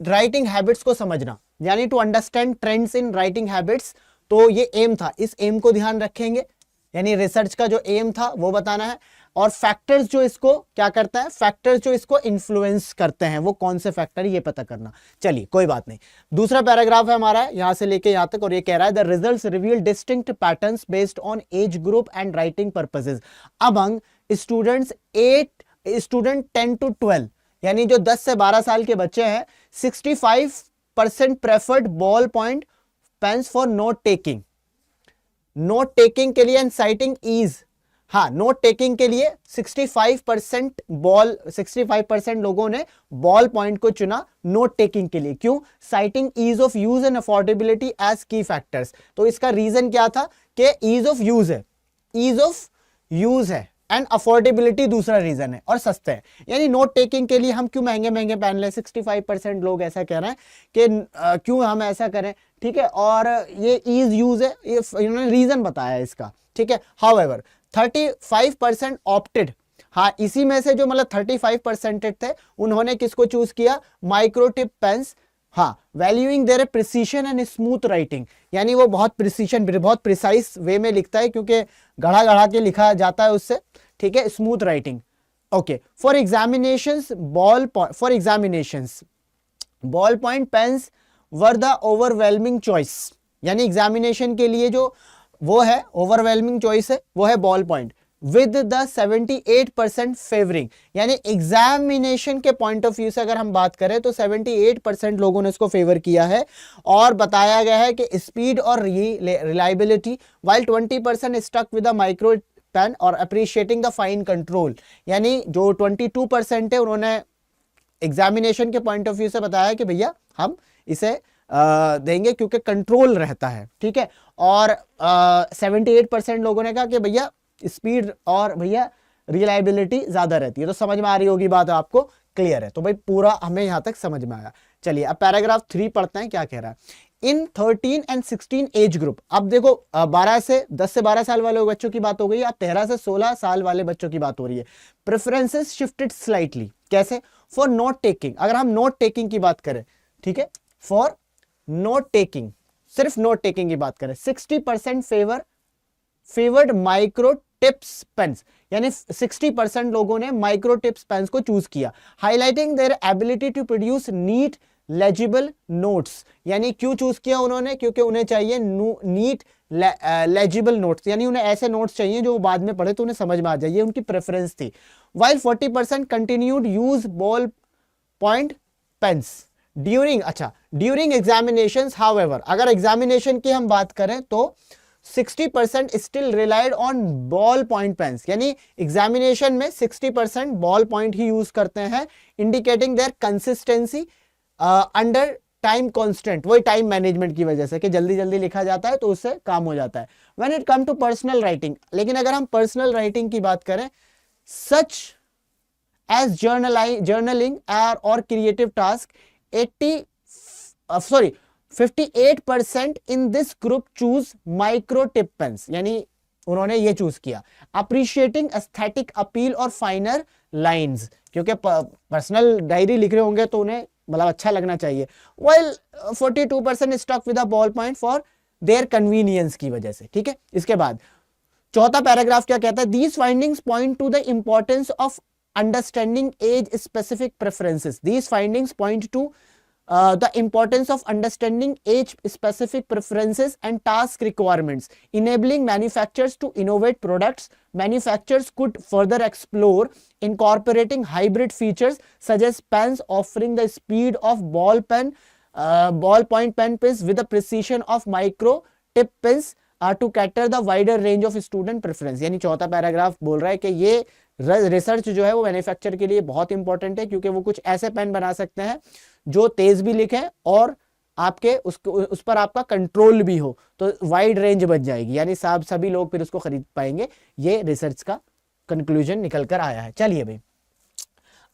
राइटिंग हैबिट्स को समझना, यानी to understand trends in writing habits. तो ये एम था, इस एम को ध्यान रखेंगे, यानी रिसर्च का जो एम था वो बताना है। और फैक्टर्स जो इसको क्या करता है, फैक्टर्स जो इसको इन्फ्लुएंस करते हैं वो कौन से फैक्टर, ये पता करना। चलिए कोई बात नहीं, दूसरा पैराग्राफ है हमारा यहां से लेके यहां तक, और ये कह रहा है the results reveal distinct patterns based on age group and writing purposes among students 10 to 12, यानी जो 10 से 12 साल के बच्चे हैं, 65% preferred ball point pens for note taking, note taking के लिए एंड साइटिंग ईज। हाँ, नोट टेकिंग के लिए 65% लोगों ने बॉल पॉइंट को चुना नोट टेकिंग के लिए। क्यों, citing ease of use and affordability as key factors. तो इसका रीजन क्या था कि ईज ऑफ यूज है, ईज ऑफ यूज है, एंड अफोर्डेबिलिटी दूसरा रीजन है, और सस्ते हैं। यानी नोट टेकिंग के लिए हम क्यों महंगे महंगे पेन लें, 65% लोग ऐसा कह रहे हैं कि क्यों हम ऐसा करें, ठीक है। और ये ईज यूज है, ये इन्होंने रीजन बताया इसका, ठीक है। हाउएवर 35% ऑप्टेड, हाँ इसी में से जो मतलब 35% थे उन्होंने किसको चूज किया, माइक्रोटिप पेन्स। हाँ, valuing their precision and smooth writing, यानी वो बहुत प्रिसीशन, बहुत प्रिसाइज वे में लिखता है, क्योंकि गढ़ा गढ़ा के लिखा जाता है उससे, ठीक है। Smooth writing, okay. For examinations ball point pens were the overwhelming choice, यानी एग्जामिनेशन के लिए जो वो है ओवरवेलमिंग चॉइस है वो है ball point, with the 78% favouring. यानी एग्जामिनेशन के पॉइंट ऑफ व्यू से अगर हम बात करें तो 78% लोगों ने इसको फेवर किया है। और बताया गया है कि स्पीड और reliability, while 20% stuck with the micro pen और अप्रिशिएटिंग द फाइन कंट्रोल। यानी जो 22% है उन्होंने एग्जामिनेशन के पॉइंट ऑफ व्यू से बताया कि भैया हम इसे देंगे क्योंकि कंट्रोल रहता है, ठीक है। और 78% लोगों ने कहा कि भैया स्पीड और भैया रिलायबिलिटी ज्यादा रहती है। तो समझ में आ रही होगी बात, आपको क्लियर है। तो भाई पूरा हमें यहां तक समझ में आया। चलिए अब पैराग्राफ 3 पढ़ते हैं, क्या कह रहा है। इन 13 and 16 एज ग्रुप, अब देखो 10 से 12 साल वाले बच्चों की बात हो गई, अब 13 से 16 साल वाले बच्चों की बात हो रही है। प्रेफरेंसेस शिफ्टेड स्लाइटली, कैसे, फॉर नोट टेकिंग। अगर हम नोट टेकिंग की बात करें, ठीक है, फॉर नोट टेकिंग, सिर्फ नोट टेकिंग की बात करें, 60% फेवर्ड माइक्रो टिप्स पेन्स, यानी 60% लोगों ने माइक्रो टिप्स पेन्स को चूज किया। Highlighting their ability to produce neat legible notes, यानी क्यों चूज किया उन्होंने, क्योंकि उन्हें चाहिए नीट लेजिबल नोट्स, यानी उन्हें ऐसे नोट्स चाहिए जो बाद में पढ़े तो उन्हें समझ में आ जाए, ये उनकी प्रेफरेंस थी। While 40% continued use ball point pens during, अच्छा ड्यूरिंग एग्जामिनेशंस हाउएवर, अगर एग्जामिनेशन की हम बात करें तो 60% still relied on ball point pens, यानी एग्जामिनेशन में 60% बॉल पॉइंट ही यूज करते हैं, indicating their consistency under time constant, वही टाइम मैनेजमेंट की वजह से कि जल्दी जल्दी लिखा जाता है तो उससे काम हो जाता है। When it come to personal writing, लेकिन अगर हम पर्सनल राइटिंग की बात करें, सच एज जर्नलिंग और creative task 58% in this group choose micro tip pens, यानी उन्होंने ये चूज किया। अप्रिशिएटिंग एस्थेटिक अपील और फाइनर लाइंस, क्योंकि पर्सनल डायरी लिख रहे होंगे तो उन्हें मतलब अच्छा लगना चाहिए। Well 42% stuck with a ball point for their convenience की वजह से, ठीक है। इसके बाद चौथा पैराग्राफ क्या कहता है, these findings point to the importance of understanding age specific preferences, these findings point to the importance of understanding age specific preferences and task requirements, enabling manufacturers to innovate products. Manufacturers could further explore incorporating hybrid features such as pens offering the speed of ballpoint pen pens with the precision of micro tip pens to cater the wider range of student preference। यानी चौथा पैराग्राफ बोल रहा है कि ये रिसर्च जो है वो मैन्युफैक्चर के लिए बहुत इंपॉर्टेंट है, क्योंकि वो कुछ ऐसे पेन बना सकते हैं जो तेज भी लिखे और आपके उस पर आपका कंट्रोल भी हो, तो वाइड रेंज बच जाएगी, यानी सभी लोग फिर उसको खरीद पाएंगे। ये रिसर्च का कंक्लूजन निकल कर आया है। चलिए भाई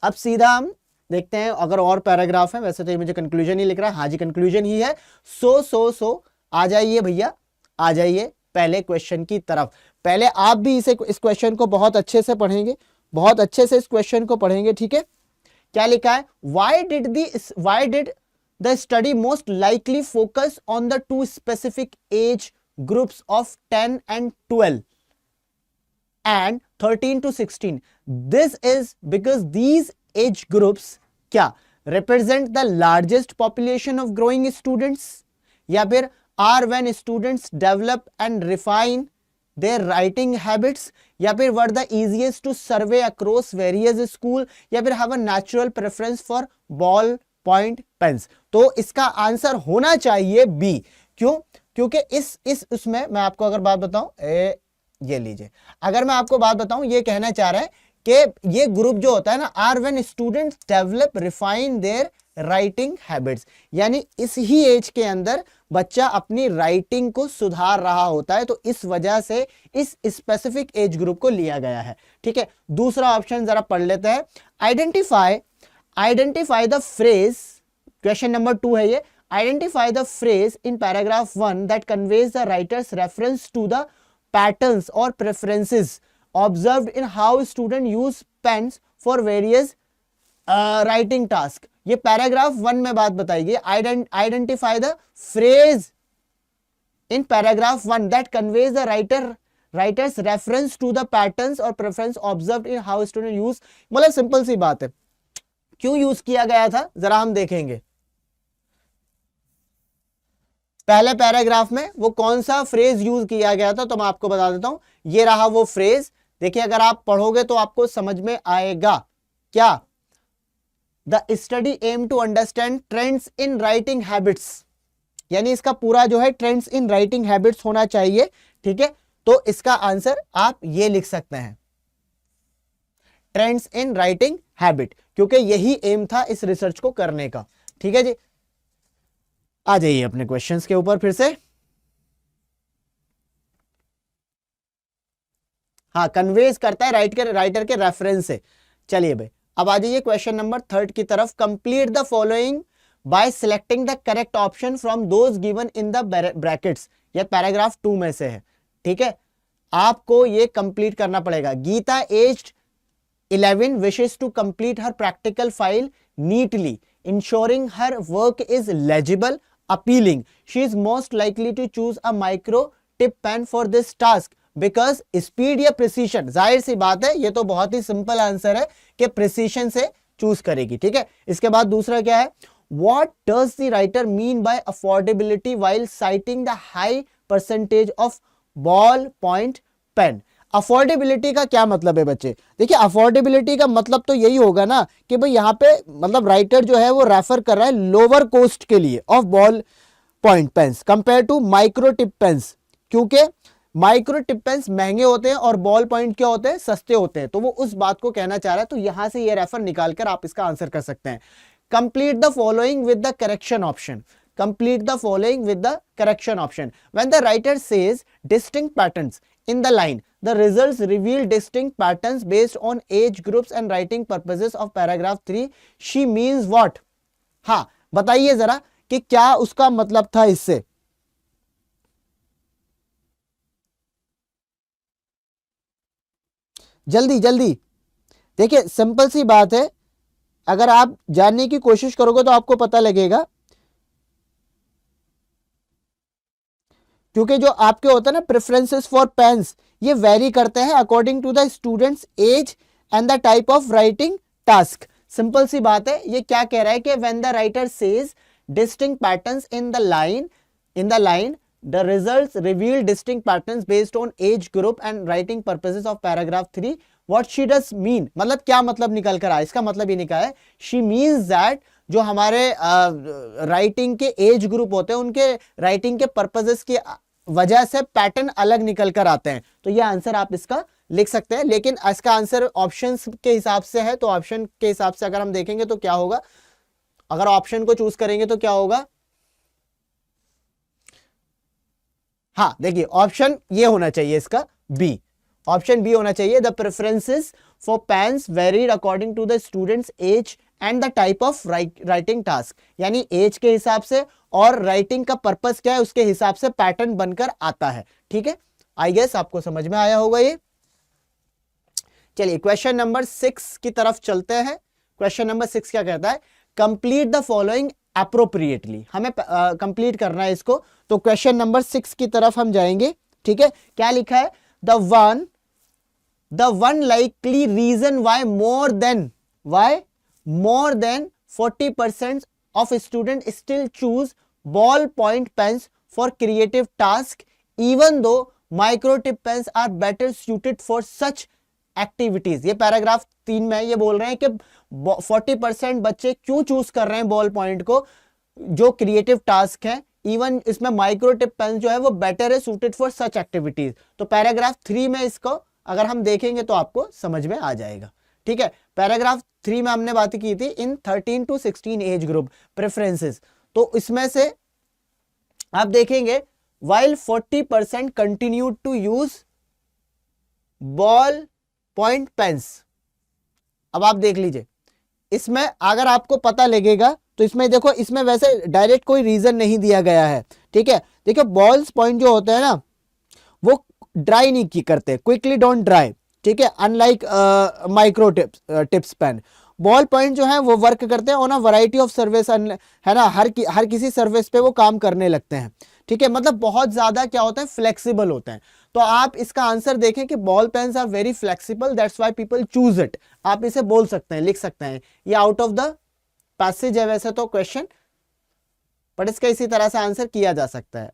अब सीधा हम देखते हैं अगर और पैराग्राफ है, वैसे तो ये मुझे कंक्लूजन ही लिख रहा है, हाँ जी कंक्लूजन ही है। सो आ जाइए भैया, आ जाइए पहले क्वेश्चन की तरफ। पहले आप भी इस क्वेश्चन को बहुत अच्छे से पढ़ेंगे, बहुत अच्छे से इस क्वेश्चन को पढ़ेंगे, ठीक है। क्या लिखा है, why did the study most likely focus on the two specific age groups of 10 and 12 and 13 to 16? This is because these age groups क्या represent the largest population of growing students, या फिर are when students develop and refine their writing habits, या फिर were the easiest to survey across various school, या फिर have a natural preference for ball point pens। तो इसका आंसर होना चाहिए बी। क्यों? क्योंकि उसमें मैं आपको अगर बात बताऊं, ये लीजिए, अगर मैं आपको बात बताऊं, ये कहना चाह रहा है कि ये ग्रुप जो होता है ना, are when students develop refine their writing habits, यानी इस ही एज के अंदर बच्चा अपनी राइटिंग को सुधार रहा होता है, तो इस वजह से इस स्पेसिफिक एज ग्रुप को लिया गया है, ठीक है। दूसरा ऑप्शन जरा पढ़ लेते हैं, identify the phrase, question number 2 है ये, identify the phrase in paragraph 1 that conveys the writer's reference to the patterns और preferences observed in how student use pens for various writing task. ये पैराग्राफ 1 में बात बताएगी, identify the phrase in paragraph 1 that conveys the writer's reference to the patterns और preference observed in how student use. मतलब सिंपल सी बात है, क्यों यूज किया गया था जरा हम देखेंगे। पहले पैराग्राफ में वो कौन सा फ्रेज यूज किया गया था, तो मैं आपको बता देता हूं, ये रहा वो फ्रेज। देखिए अगर आप पढ़ोगे तो आपको समझ में आएगा क्या, the study aim to understand trends in writing habits, यानी इसका पूरा जो है ट्रेंड्स इन राइटिंग हैबिट्स होना चाहिए, ठीक है। तो इसका आंसर आप ये लिख सकते हैं, ट्रेंड्स इन राइटिंग हैबिट, क्योंकि यही एम था इस रिसर्च को करने का, ठीक है जी। आ जाइए अपने क्वेश्चंस के ऊपर फिर से। हाँ, कन्वेज करता है राइटर के रेफरेंस से। चलिए भाई अब आ जाइए क्वेश्चन नंबर 3 की तरफ। Complete the following bye selecting the correct option from those given in the brackets. यह पैराग्राफ 2 में से है, ठीक है। आपको ये कंप्लीट करना पड़ेगा। Gita aged 11 wishes to complete her practical file neatly, ensuring her work is legible, appealing. She is most likely to choose a micro tip pen for this task because speed या precision, जाहिर सी बात है ये तो बहुत ही सिंपल आंसर है कि precision से चूज करेगी, ठीक है। इसके बाद दूसरा क्या है, what does the writer mean by affordability while citing the high percentage of ball point pen? Affordability का क्या मतलब है बच्चे? देखिए अफोर्डेबिलिटी का मतलब तो यही होगा ना कि भाई यहाँ पे मतलब राइटर जो है वो रेफर कर रहा है लोअर कॉस्ट के लिए off ball point pens compare to micro tip pens, क्योंकि माइक्रो टिप पेन्स महंगे होते हैं और बॉल पॉइंट क्या होते हैं, सस्ते होते हैं। तो वो उस बात को कहना चाह रहा है, तो यहां से ये रेफर निकालकर आप इसका आंसर कर सकते हैं। Complete the following with the correction option. Complete the following with the correction option. When the writer says distinct patterns in the line, the results reveal distinct patterns based on age groups and writing purposes of paragraph 3. She means what? हाँ बताइए जरा कि क्या उसका मतलब था इससे। जल्दी जल्दी। देखिए सिंपल सी बात है, अगर आप जानने की कोशिश करोगे तो आपको पता लगेगा, क्योंकि जो आपके होता है ना प्रेफरेंसेस फॉर पेन्स, ये वेरी करते हैं according to the students age and the type of writing task. Simple सी बात है, ये क्या कह रहा है कि when the writer says distinct patterns in the line the results reveal distinct patterns based on age group and writing purposes of paragraph 3। What she does mean, मतलब क्या मतलब निकल कर आया, इसका मतलब ये निकला है शी मीन्स दैट जो हमारे राइटिंग के एज ग्रुप होते हैं उनके राइटिंग के पर्पसेस की वजह से पैटर्न अलग निकल कर आते हैं। तो ये आंसर आप इसका लिख सकते हैं, लेकिन इसका आंसर ऑप्शंस के हिसाब से है, तो ऑप्शन के हिसाब से अगर हम देखेंगे तो क्या होगा, अगर ऑप्शन को चूज करेंगे तो क्या होगा, हाँ देखिए ऑप्शन ये होना चाहिए इसका बी, ऑप्शन बी होना चाहिए। The preferences for pens varied according to the students age and the type of writing task, यानी एज के हिसाब से और राइटिंग का पर्पस क्या है उसके हिसाब से पैटर्न बनकर आता है। ठीक है, आई गेस आपको समझ में आया होगा ये। चलिए क्वेश्चन नंबर 6 की तरफ चलते हैं। क्वेश्चन नंबर 6 क्या कहता है, कंप्लीट द फॉलोइंग अप्रोप्रिएटली, हमें कंप्लीट करना है इसको। तो क्वेश्चन नंबर 6 की तरफ हम जाएंगे। ठीक है, क्या लिखा है, the one likely reason why more than 40% of students still choose ballpoint pens for creative tasks, even though microtip pens are better suited for such activities। ये पैराग्राफ 3 में ये बोल रहे हैं कि 40% बच्चे क्यों चूज कर रहे हैं बॉल पॉइंट को जो क्रिएटिव टास्क है, इवन इसमें माइक्रोटिप पेन जो है वो बेटर है सूटेड फॉर सच एक्टिविटीज। तो पैराग्राफ 3 में इसको अगर हम देखेंगे तो आपको समझ में आ जाएगा। ठीक है, पैराग्राफ 3 में हमने बात की थी इन 13 to 16 एज ग्रुप प्रेफरेंसेस, तो इसमें से आप देखेंगे while 40% continued to use ball point pens. अब आप देख लीजिए इसमें अगर आपको पता लगेगा तो इसमें देखो, इसमें वैसे डायरेक्ट कोई रीजन नहीं दिया गया है। ठीक है, देखो बॉल्स पॉइंट जो होते हैं ना वो ड्राई नहीं की करते, क्विकली डोंट ड्राई। ठीक है, unlike micro tips pen, ball point जो है वो वर्क करते हैं on a variety of service, है ना, हर किसी सर्विस पे वो काम करने लगते हैं। ठीक है, मतलब बहुत ज्यादा क्या होता है, फ्लेक्सिबल होते हैं। तो आप इसका आंसर देखें कि ball pens are very flexible, that's why people choose it. आप इसे बोल सकते हैं, लिख सकते हैं, ये आउट ऑफ द पैसेज है वैसे तो क्वेश्चन, बट इसका इसी तरह से आंसर किया जा सकता है।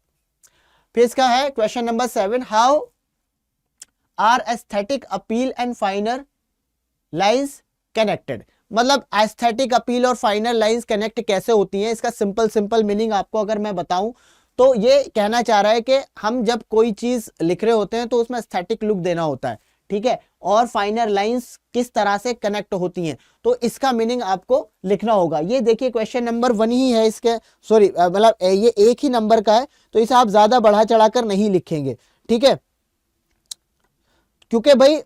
फिर इसका है question number 7, how are aesthetic appeal and finer lines connected. मतलब एस्थेटिक अपील और फाइनल लाइंस कनेक्ट कैसे होती हैं, इसका सिंपल मीनिंग आपको अगर मैं बताऊं तो ये कहना चाह रहा है कि हम जब कोई चीज लिख रहे होते हैं तो उसमें एस्थेटिक लुक देना होता है। ठीक है, और फाइनल लाइंस किस तरह से कनेक्ट होती हैं, तो इसका मीनिंग आपको लिखना होगा। ये देखिए क्वेश्चन नंबर 1 ही है इसके, सॉरी मतलब ये एक ही नंबर का है, तो इसे आप ज्यादा बढ़ा चढ़ाकर नहीं लिखेंगे। ठीक है, क्योंकि भाई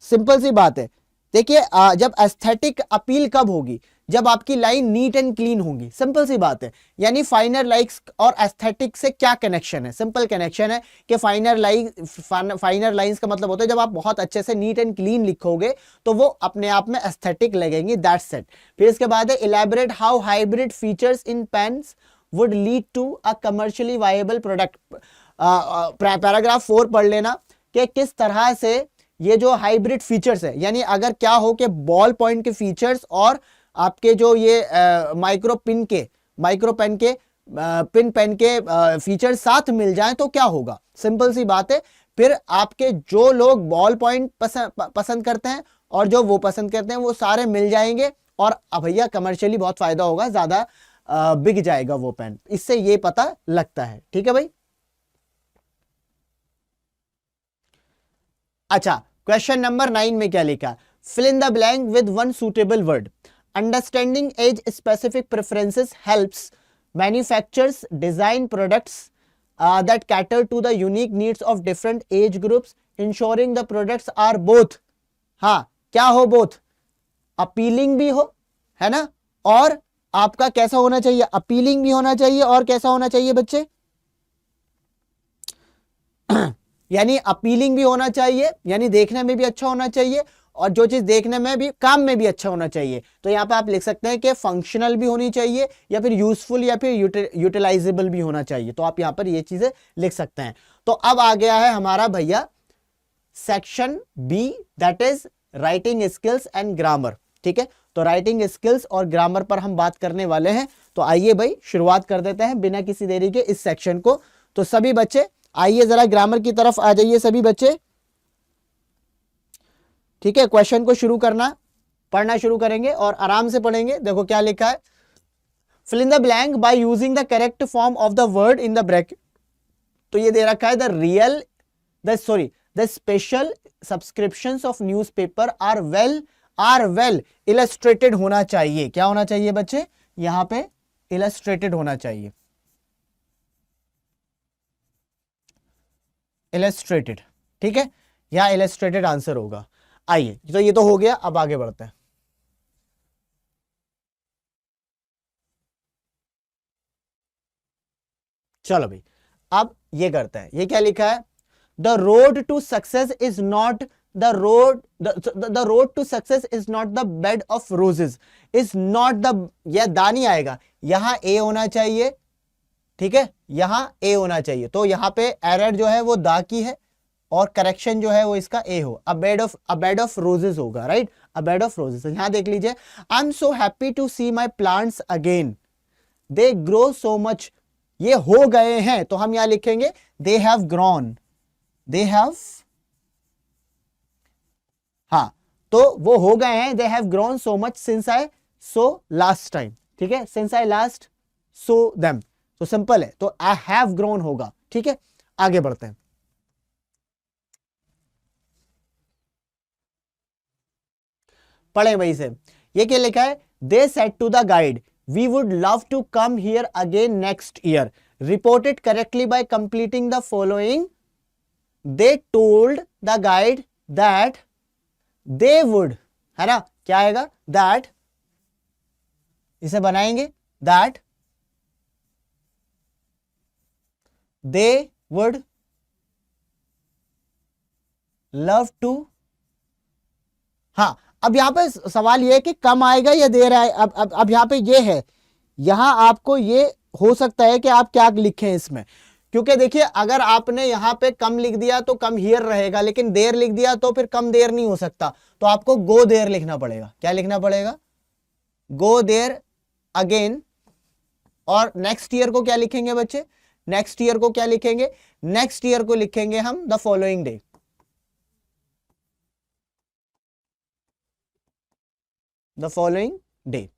सिंपल सी बात है, देखिए जब एस्थेटिक अपील कब होगी, जब आपकी लाइन नीट एंड क्लीन होगी। सिंपल सी बात है, यानी फाइनर लाइक्स और एस्थेटिक से क्या कनेक्शन है, सिंपल कनेक्शन है कि फाइनर लाइंस का मतलब होता है जब आप बहुत अच्छे से नीट एंड क्लीन लिखोगे तो वो अपने आप में एस्थेटिक लगेंगे, दैट्स इट। फिर इसके बाद है elaborate how hybrid features in pens would lead to a commercially viable product. Paragraph 4 पढ़ लेना कि किस तरह से ये जो हाइब्रिड फीचर्स है, यानी अगर क्या हो कि बॉल पॉइंट के फीचर्स और आपके जो ये माइक्रो पेन के फीचर्स साथ मिल जाएं तो क्या होगा। सिंपल सी बात है, फिर आपके जो लोग बॉल पॉइंट पसंद करते हैं और जो वो पसंद करते हैं वो सारे मिल जाएंगे, और भैया कमर्शियली बहुत फायदा होगा, ज्यादा बिक जाएगा वो पेन, इससे ये पता लगता है। ठीक है भाई। अच्छा, क्वेश्चन नंबर 9 में क्या लिखा? Fill in the blank with one suitable word. Understanding age specific preferences helps manufacturers design products that cater to the unique needs of different age groups, ensuring the products are both, हाँ क्या हो, both अपीलिंग भी हो, है ना, और आपका कैसा होना चाहिए, अपीलिंग भी होना चाहिए, और कैसा होना चाहिए बच्चे यानी अपीलिंग भी होना चाहिए, यानी देखने में भी अच्छा होना चाहिए, और जो चीज देखने में भी काम में भी अच्छा होना चाहिए। तो यहां पे आप लिख सकते हैं कि फंक्शनल भी होनी चाहिए, या फिर यूजफुल, या फिर यूटिलाइजेबल भी होना चाहिए। तो आप यहां पर ये चीजें लिख सकते हैं। तो अब आ गया है हमारा भैया section B, that is writing skills and grammar. ठीक है, तो राइटिंग स्किल्स और ग्रामर पर हम बात करने वाले हैं। तो आइए भाई शुरुआत कर देते हैं बिना किसी देरी के इस सेक्शन को। तो सभी बच्चे आइए जरा ग्रामर की तरफ आ जाइए सभी बच्चे। ठीक है, क्वेश्चन को शुरू करना, पढ़ना शुरू करेंगे और आराम से पढ़ेंगे। देखो क्या लिखा है, fill in the blank by using the correct form of the word in the bracket. तो ये दे रखा है the special subscriptions of newspaper are well illustrated होना चाहिए। क्या होना चाहिए बच्चे, यहां पे इलस्ट्रेटेड होना चाहिए, इलस्ट्रेटेड। ठीक है, यहां इलस्ट्रेटेड आंसर होगा। आइए, तो ये तो हो गया, अब आगे बढ़ते हैं। चलो भाई, अब ये करते हैं। ये क्या लिखा है, the road to success is not the road to success is not the bed of roses, is not the, यह दा नहीं आएगा, यहां ए होना चाहिए। ठीक है, यहां ए होना चाहिए। तो यहां पे एरर जो है वो दा की है, और करेक्शन जो है वो इसका ए हो, अ बेड ऑफ रोजेस होगा, right, a bed of roses. यहां देख लीजिए, I am so happy to see my plants again, they grow so much, ये हो गए हैं, तो हम यहां लिखेंगे they have grown, they have, हाँ, तो वो हो गए हैं, they have grown so much since I saw last time. ठीक है, since I last saw them, तो सिंपल है, तो आई हैव ग्रोन होगा। ठीक है, आगे बढ़ते हैं। पढ़े वही से, ये क्या लिखा है, they said to the guide we would love to come here again next year, report it correctly by completing the following. They told the guide that they would, है ना, क्या आएगा, दैट, इसे बनाएंगे, that they would love to, हाँ, अब यहां पे सवाल ये है कि कम आएगा या दे रहा है। अब यहां पे ये है, यहां आपको ये हो सकता है कि आप क्या लिखें इसमें, क्योंकि देखिए अगर आपने यहां पे कम लिख दिया तो कम हियर रहेगा, लेकिन देर लिख दिया तो फिर कम देर नहीं हो सकता, तो आपको गो देर लिखना पड़ेगा। क्या लिखना पड़ेगा, गो देर अगेन। और नेक्स्ट ईयर को क्या लिखेंगे बच्चे, नेक्स्ट ईयर को क्या लिखेंगे, नेक्स्ट ईयर को लिखेंगे हम the following day, the following day,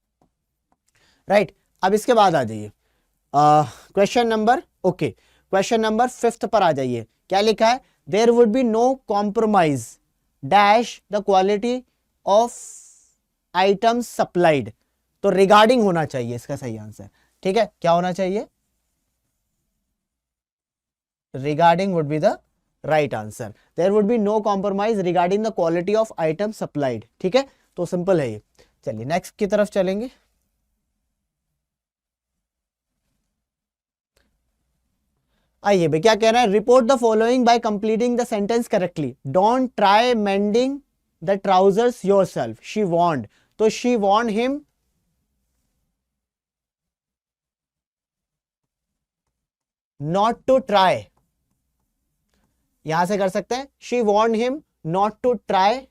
right. अब इसके बाद आ जाइए question number, okay, question number 5 पर आ जाइए। क्या लिखा है, there would be no compromise dash the quality of items supplied. तो रिगार्डिंग होना चाहिए इसका सही आंसर। ठीक है, क्या होना चाहिए, regarding would be the right answer. There would be no compromise regarding the quality of item supplied. ठीक है, तो सिंपल है ये। चलिए नेक्स्ट की तरफ चलेंगे। आइए भाई, क्या कह रहा है, report the following by completing the sentence correctly, don't try mending the trousers yourself, she want, तो she want him not to try, यहां से कर सकते हैं, she want him not to try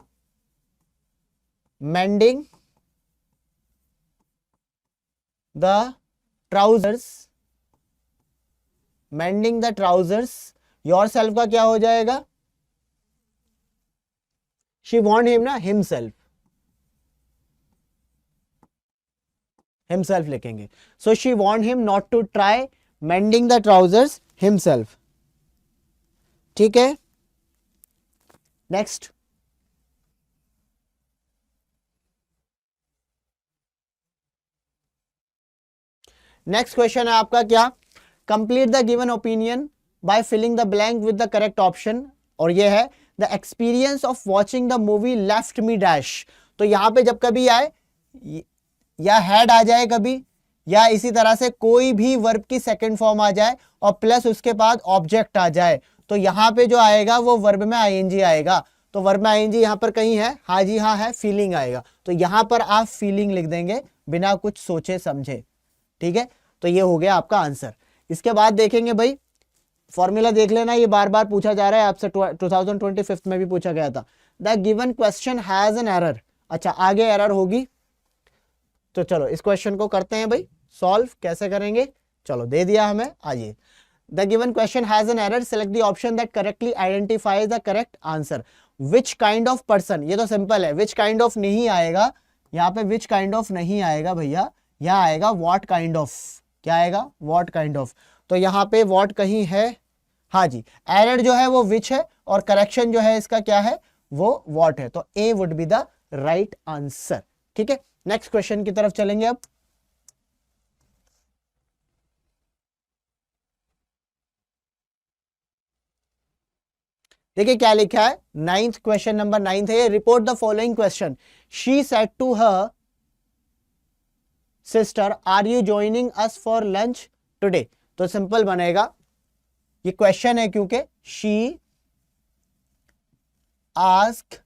mending the trousers, mending the trousers yourself का क्या हो जाएगा, शी वांट हिम ना, हिमसेल्फ, हिमसेल्फ लिखेंगे. So she want him not to try mending the trousers himself. ठीक है, नेक्स्ट. नेक्स्ट क्वेश्चन है आपका क्या, complete the given opinion by filling the blank with the correct option. और ये है the experience of watching the movie left me dash. तो यहां पे जब कभी आए या हैड आ जाए कभी, या इसी तरह से कोई भी वर्ब की सेकंड फॉर्म आ जाए और प्लस उसके बाद ऑब्जेक्ट आ जाए, तो यहां पे जो आएगा वो वर्ब में आईएनजी आएगा. तो वर्ब में आईएनजी यहां पर कहीं है, हाँ जी हाँ है, फीलिंग आएगा. तो यहां पर आप फीलिंग लिख देंगे बिना कुछ सोचे समझे. ठीक है, तो ये हो गया आपका आंसर. इसके बाद देखेंगे भाई, फॉर्मूला देख लेना, ये बार बार पूछा जा रहा है आपसे, 2025 में भी पूछा गया था. The given question has an error. अच्छा, आगे एरर होगी, तो चलो इस क्वेश्चन को करते हैं भाई सॉल्व. कैसे करेंगे, चलो दे दिया हमें, आइए. The given question has an error, select the option that correctly identifies the correct answer. Which kind of person, ये तो सिंपल है, विच काइंड ऑफ नहीं आएगा यहाँ पे, विच काइंड ऑफ नहीं आएगा भैया, यहाँ आएगा व्हाट काइंड ऑफ. क्या आएगा, व्हाट काइंड ऑफ. तो यहाँ पे व्हाट कहीं है, हाँ जी. एरर जो है वो विच है और करेक्शन जो है इसका क्या है, वो व्हाट है. तो A would be the right answer. ठीक है, नेक्स्ट क्वेश्चन की तरफ चलेंगे अब. देखिए क्या लिखा है, नाइन्थ क्वेश्चन, नंबर 9 है. Report the following question. She said to her sister, are you joining us for lunch today. तो सिंपल बनेगा, ये क्वेश्चन है क्योंकि शी आस्क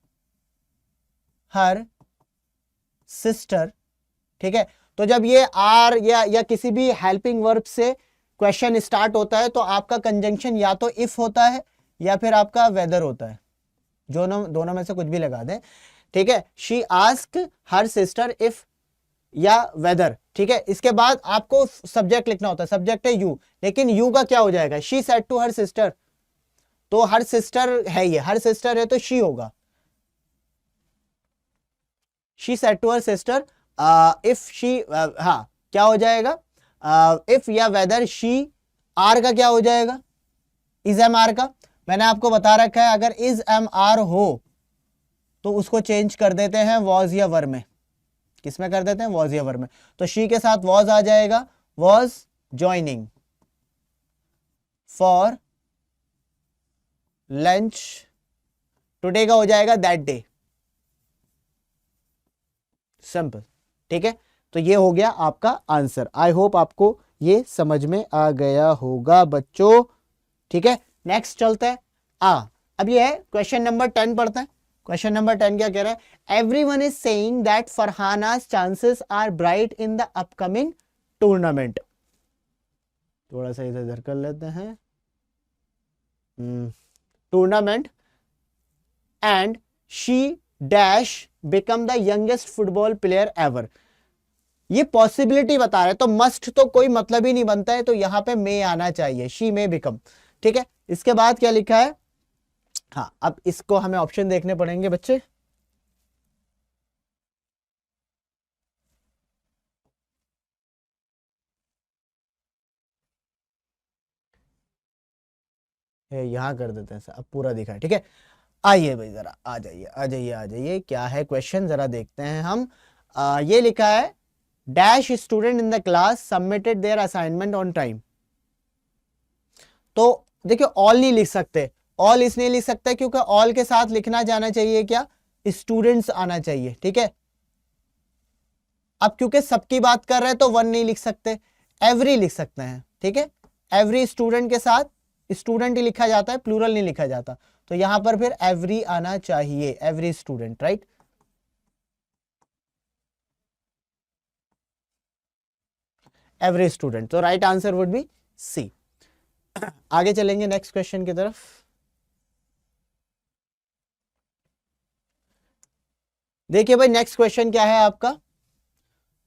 हर सिस्टर. ठीक है, तो जब ये आर या किसी भी हेल्पिंग वर्ब से क्वेश्चन स्टार्ट होता है तो आपका कंजंक्शन या तो इफ होता है या फिर आपका वेदर होता है, दोनों में से कुछ भी लगा दें. ठीक है, she ask her sister if या वेदर. ठीक है, इसके बाद आपको सब्जेक्ट लिखना होता है, सब्जेक्ट है यू, लेकिन यू का क्या हो जाएगा, she said to her sister. तो हर सिस्टर है, ये हर सिस्टर है तो शी होगा. She said to her sister, if she, हाँ क्या हो जाएगा, इफ या वेदर शी. आर का क्या हो जाएगा, इज एम आर का. मैंने आपको बता रखा है अगर इज एम आर हो तो उसको चेंज कर देते हैं वॉज या वर में. किस में कर देते हैं, वॉज या वर में. तो शी के साथ वॉज आ जाएगा, was joining for lunch today का हो जाएगा दैट डे. सिंपल. ठीक है, तो ये हो गया आपका आंसर. आई होप आपको ये समझ में आ गया होगा बच्चों. ठीक है, नेक्स्ट चलते हैं. अब ये है क्वेश्चन नंबर 10 पढ़ते हैं. क्वेश्चन नंबर 10 क्या कह रहा है, everyone is saying that Farhana's chances are bright in the upcoming tournament. थोड़ा सा इधर कर लेते हैं, tournament, and she dash become the youngest football player ever. ये पॉसिबिलिटी बता रहे हैं, तो मस्ट तो कोई मतलब ही नहीं बनता है, तो यहां पे मे आना चाहिए, शी मे बिकम. ठीक है, इसके बाद क्या लिखा है, हाँ अब इसको हमें ऑप्शन देखने पड़ेंगे बच्चे. यहां कर देते हैं, अब पूरा दिखा है. ठीक है, आइए भाई जरा आ जाइए आ जाइए आ जाइए, क्या है क्वेश्चन जरा देखते हैं हम. ये लिखा है, dash student in the class submitted there assignment on time. तो देखिए ऑल नहीं लिख सकते, ऑल इसलिए लिख सकते हैं क्योंकि ऑल के साथ लिखना जाना चाहिए क्या, स्टूडेंट्स आना चाहिए. ठीक है, अब क्योंकि सबकी बात कर रहे हैं तो वन नहीं लिख सकते, एवरी लिख सकते हैं. ठीक है, एवरी स्टूडेंट के साथ स्टूडेंट ही लिखा जाता है, प्लूरल नहीं लिखा जाता. तो यहां पर फिर एवरी आना चाहिए, every student. Right, every student. तो right answer would be C. आगे चलेंगे नेक्स्ट क्वेश्चन की तरफ. देखिए भाई नेक्स्ट क्वेश्चन क्या है आपका,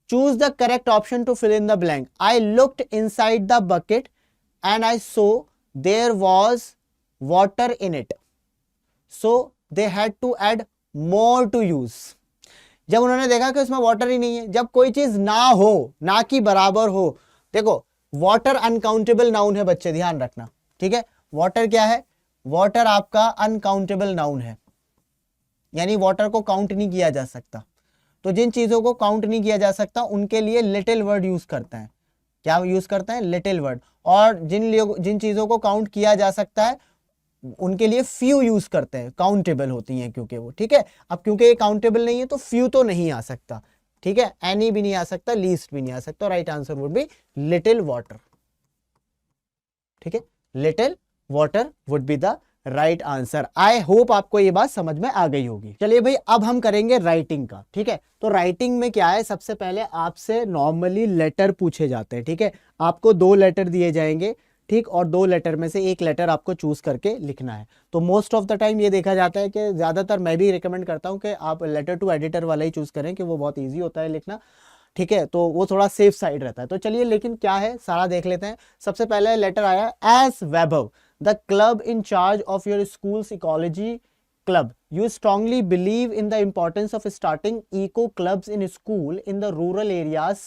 choose the correct option to fill in the blank. I looked inside the bucket and I saw there was water in it, so they had to add more to use. जब उन्होंने देखा कि उसमें वाटर ही नहीं है, जब कोई चीज ना हो, ना की बराबर हो, देखो वाटर अनकाउंटेबल नाउन है बच्चे, ध्यान रखना, ठीक है। वाटर क्या है? वाटर आपका अनकाउंटेबल नाउन है, यानी वाटर को काउंट नहीं किया जा सकता। तो जिन चीजों को काउंट नहीं किया जा सकता उनके लिए लिटिल वर्ड यूज करते हैं। क्या यूज करते हैं? Little word. और जिन चीजों को काउंट किया जा सकता है उनके लिए फ्यू यूज करते हैं, काउंटेबल होती हैं क्योंकि वो, ठीक है। अब क्योंकि ये काउंटेबल नहीं है तो फ्यू तो नहीं आ सकता, ठीक है, एनी भी नहीं आ सकता, लीस्ट भी नहीं आ सकता। Right answer would be little water, ठीक है, little water would be the right answer. I hope आपको ये बात समझ में आ गई होगी। चलिए भाई अब हम करेंगे राइटिंग का, ठीक है। तो राइटिंग में क्या है, सबसे पहले आपसे नॉर्मली लेटर पूछे जाते हैं, ठीक है। आपको 2 लेटर दिए जाएंगे, ठीक, और 2 लेटर में से एक लेटर आपको चूज करके लिखना है। तो मोस्ट ऑफ द टाइम ये देखा जाता है कि ज्यादातर मैं भी रिकमेंड करता हूं कि आप लेटर टू एडिटर वाला ही चूज करें, कि वो बहुत ईजी होता है लिखना, ठीक है, तो वो थोड़ा सेफ साइड रहता है। तो चलिए लेकिन क्या है सारा देख लेते हैं। सबसे पहले लेटर आया as Vaibhav, the club in charge of your school's ecology club, you strongly believe in the importance of starting eco clubs in school in the rural areas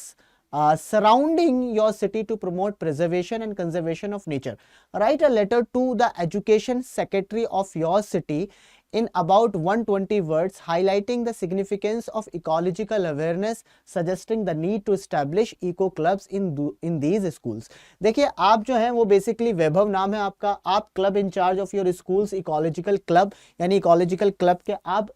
surrounding your city to promote preservation and conservation of nature. Write a letter to the education secretary of your city in about 120 words highlighting the significance of ecological awareness, suggesting the need to establish eco clubs in these schools. देखिए आप जो हैं वो बेसिकली वैभव नाम है आपका, आप club in charge of your schools ecological club, यानी इकोलॉजिकल क्लब के आप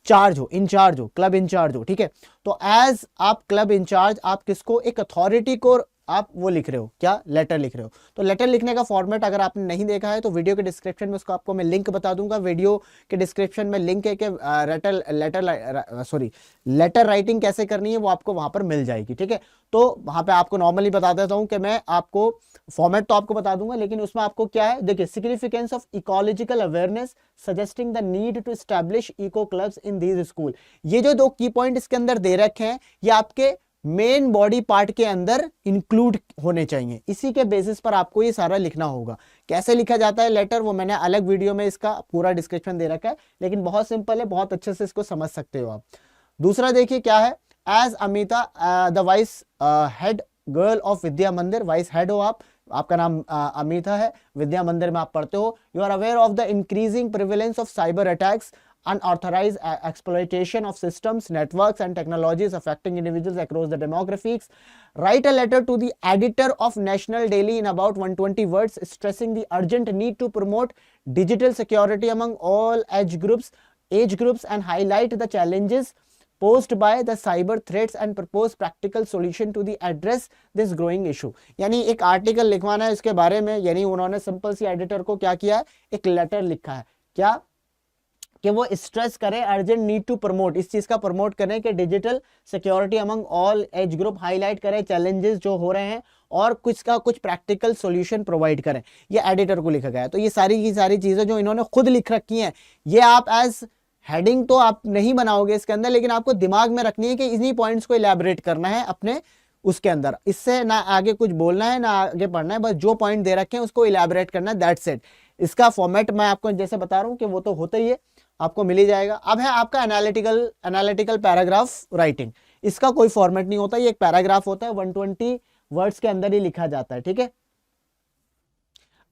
चार्ज हो, इंचार्ज हो, क्लब इंचार्ज हो, ठीक है। तो एज आप क्लब इंचार्ज, आप किसको? एक अथॉरिटी को आप वो लिख रहे हो, क्या? लेटर लिख रहे हो। तो लेटर लिखने का फॉर्मेट अगर आपने नहीं देखा है तो वीडियो के डिस्क्रिप्शन में उसको आपको मैं लिंक बता दूंगा। वीडियो के डिस्क्रिप्शन में लिंक है कि लेटर राइटिंग कैसे करनी है वो आपको वहां पर मिल जाएगी, ठीक है। तो वहां पे आपको नॉर्मली बता देता हूं कि मैं आपको फॉर्मेट तो आपको बता दूंगा, लेकिन उसमें आपको क्या है, देखिए, significance of ecological awareness, suggesting the need to establish eco clubs in these school. ये जो 2 की पॉइंट इसके अंदर दे रखे हैं ये आपके मेन बॉडी पार्ट के अंदर इंक्लूड होने चाहिए, इसी के बेसिस पर आपको ये सारा लिखना होगा। कैसे लिखा जाता है लेटर वो मैंने अलग वीडियो में इसका पूरा डिस्क्रिप्शन दे रखा है, लेकिन बहुत सिंपल है, बहुत अच्छे से इसको समझ सकते हो आप। दूसरा देखिए क्या है, as Amita the vice head girl of Vidya Mandir, vice head हो आप, आपका नाम अमिता है, विद्या मंदिर में आप पढ़ते हो। You are aware of the increasing prevalence of cyber attacks, unauthorized exploitation of systems, networks and technologies affecting individuals across the demographics. Write a letter to the editor of National Daily in about 120 words stressing the urgent need to promote digital security among all age groups and highlight the challenges posed by the cyber threats and propose practical solution to the address this growing issue. यानी एक आर्टिकल लिखवाना है इसके बारे में, यानी उन्होंने सिंपल सी एडिटर को क्या किया है, एक लेटर लिखा है, क्या कि वो स्ट्रेस करें अर्जेंट नीड टू प्रमोट, इस चीज का प्रमोट करें कि digital security among all age group, highlight करें चैलेंजेस जो हो रहे हैं और कुछ प्रैक्टिकल सॉल्यूशन प्रोवाइड करें। ये एडिटर को लिखा गया है। तो ये सारी की सारी चीजें जो इन्होंने खुद लिख रखी हैं ये आप एज हेडिंग तो आप नहीं बनाओगे इसके अंदर, लेकिन आपको दिमाग में रखनी है कि इन्हीं पॉइंट्स को इलैबोरेट करना है अपने उसके अंदर। इससे ना आगे कुछ बोलना है ना आगे पढ़ना है, बस जो पॉइंट दे रखे हैं उसको इलैबोरेट करना है, दैट्स इट। इसका फॉर्मेट मैं आपको जैसे बता रहा हूं कि वो तो होता ही है, आपको मिल ही जाएगा। अब है आपका एनालिटिकल पैराग्राफ राइटिंग। इसका कोई फॉर्मेट नहीं होता, ये एक पैराग्राफ होता है, 120 वर्ड्स के अंदर ही लिखा जाता है, ठीक है।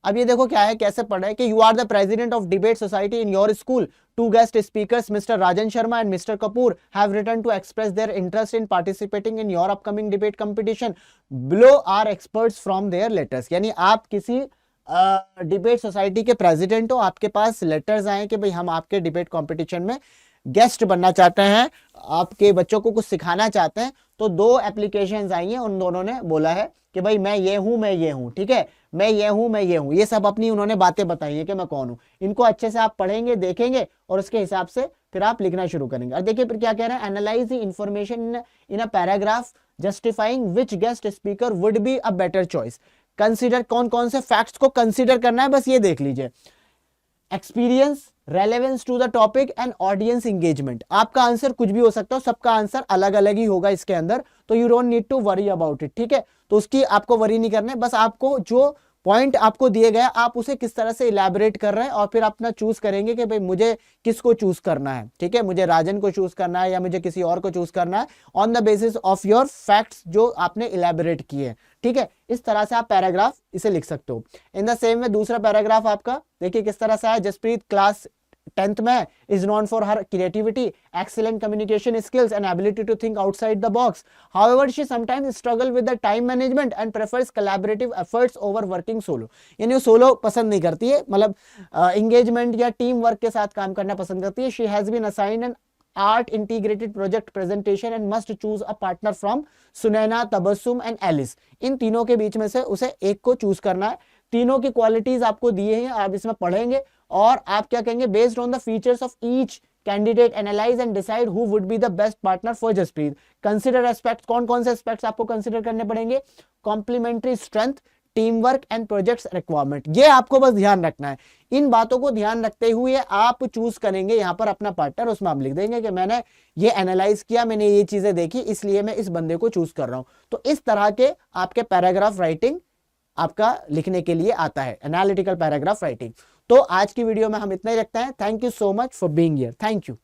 अब ये देखो क्या है, कैसे पढ़ रहा है कि you are the president of debate society in your school, 2 guest speakers mister Rajan Sharma and mister Kapoor have written to express their interest in participating in your upcoming debate competition, below are experts from their letters. यानी आप किसी डिबेट सोसाइटी के प्रेसिडेंट हो, आपके पास लेटर्स आए कि भाई हम आपके डिबेट कंपटीशन में गेस्ट बनना चाहते हैं, आपके बच्चों को कुछ सिखाना चाहते हैं। तो 2 एप्लीकेशंस आई हैं, उन दोनों ने बोला है कि भाई मैं ये हूं, मैं ये हूं, ठीक है, मैं ये हूं, मैं ये हूं, ये सब अपनी उन्होंने बातें बताई है कि मैं कौन हूं। इनको अच्छे से आप पढ़ेंगे, देखेंगे और उसके हिसाब से फिर आप लिखना शुरू करेंगे। और देखिए फिर क्या कह रहे हैं, analyse the information in a paragraph justifying which guest speaker would be a better choice. Consider, कौन कौन से फैक्ट्स को कंसीडर करना है बस ये देख लीजिए। Experience, relevance to the topic and audience engagement. आपका आंसर कुछ भी हो सकता है, सबका आंसर अलग अलग ही होगा इसके अंदर, तो you don't need to worry about it, ठीक है। तो उसकी आपको वरी नहीं करना है, बस आपको जो पॉइंट आपको दिए गए, आप उसे किस तरह से इलैबोरेट कर रहे हैं और फिर अपना चूज करेंगे कि भाई मुझे किसको चूज करना है, ठीक है, मुझे राजन को चूज करना है या मुझे किसी और को चूज करना है on the basis of your facts जो आपने इलैबोरेट किए, ठीक है। इस तरह से आप पैराग्राफ इसे लिख सकते हो। इन द सेम में दूसरा पैराग्राफ आपका देखिए किस तरह से है। जसप्रीत क्लास 10th में is known for her creativity, excellent communication skills and ability to think outside the box. However, she sometimes struggle with the time management and prefers collaborative efforts over working solo. यानी वो सोलो पसंद नहीं करती है, मतलब engagement या टीम वर्क के साथ काम करना पसंद करती है। She has been assigned an art integrated project presentation and must choose a partner from Sunaina, Tabassum and Alice. इन तीनों के बीच में से उसे एक को चूज करना है। तीनों की क्वालिटीज आपको दिए हैं, आप इसमें पढ़ेंगे और आप क्या कहेंगे, based on the features of each candidate analyse and decide who would be the best partner for Jaspreet. Consider aspects, कौन कौन से एस्पेक्ट्स आपको कंसिडर करने पड़ेंगे, complementary strength, team work and projects requirement. ये आपको बस ध्यान रखना है। इन बातों को ध्यान रखते हुए आप चूज करेंगे यहां पर अपना पार्टनर, उसमें आप लिख देंगे कि मैंने ये एनालाइज किया, मैंने ये चीजें देखी, इसलिए मैं इस बंदे को चूज कर रहा हूं। तो इस तरह के आपके पैराग्राफ राइटिंग आपका लिखने के लिए आता है, एनालिटिकल पैराग्राफ राइटिंग। तो आज की वीडियो में हम इतना ही रखते हैं। Thank you so much for being here. Thank you.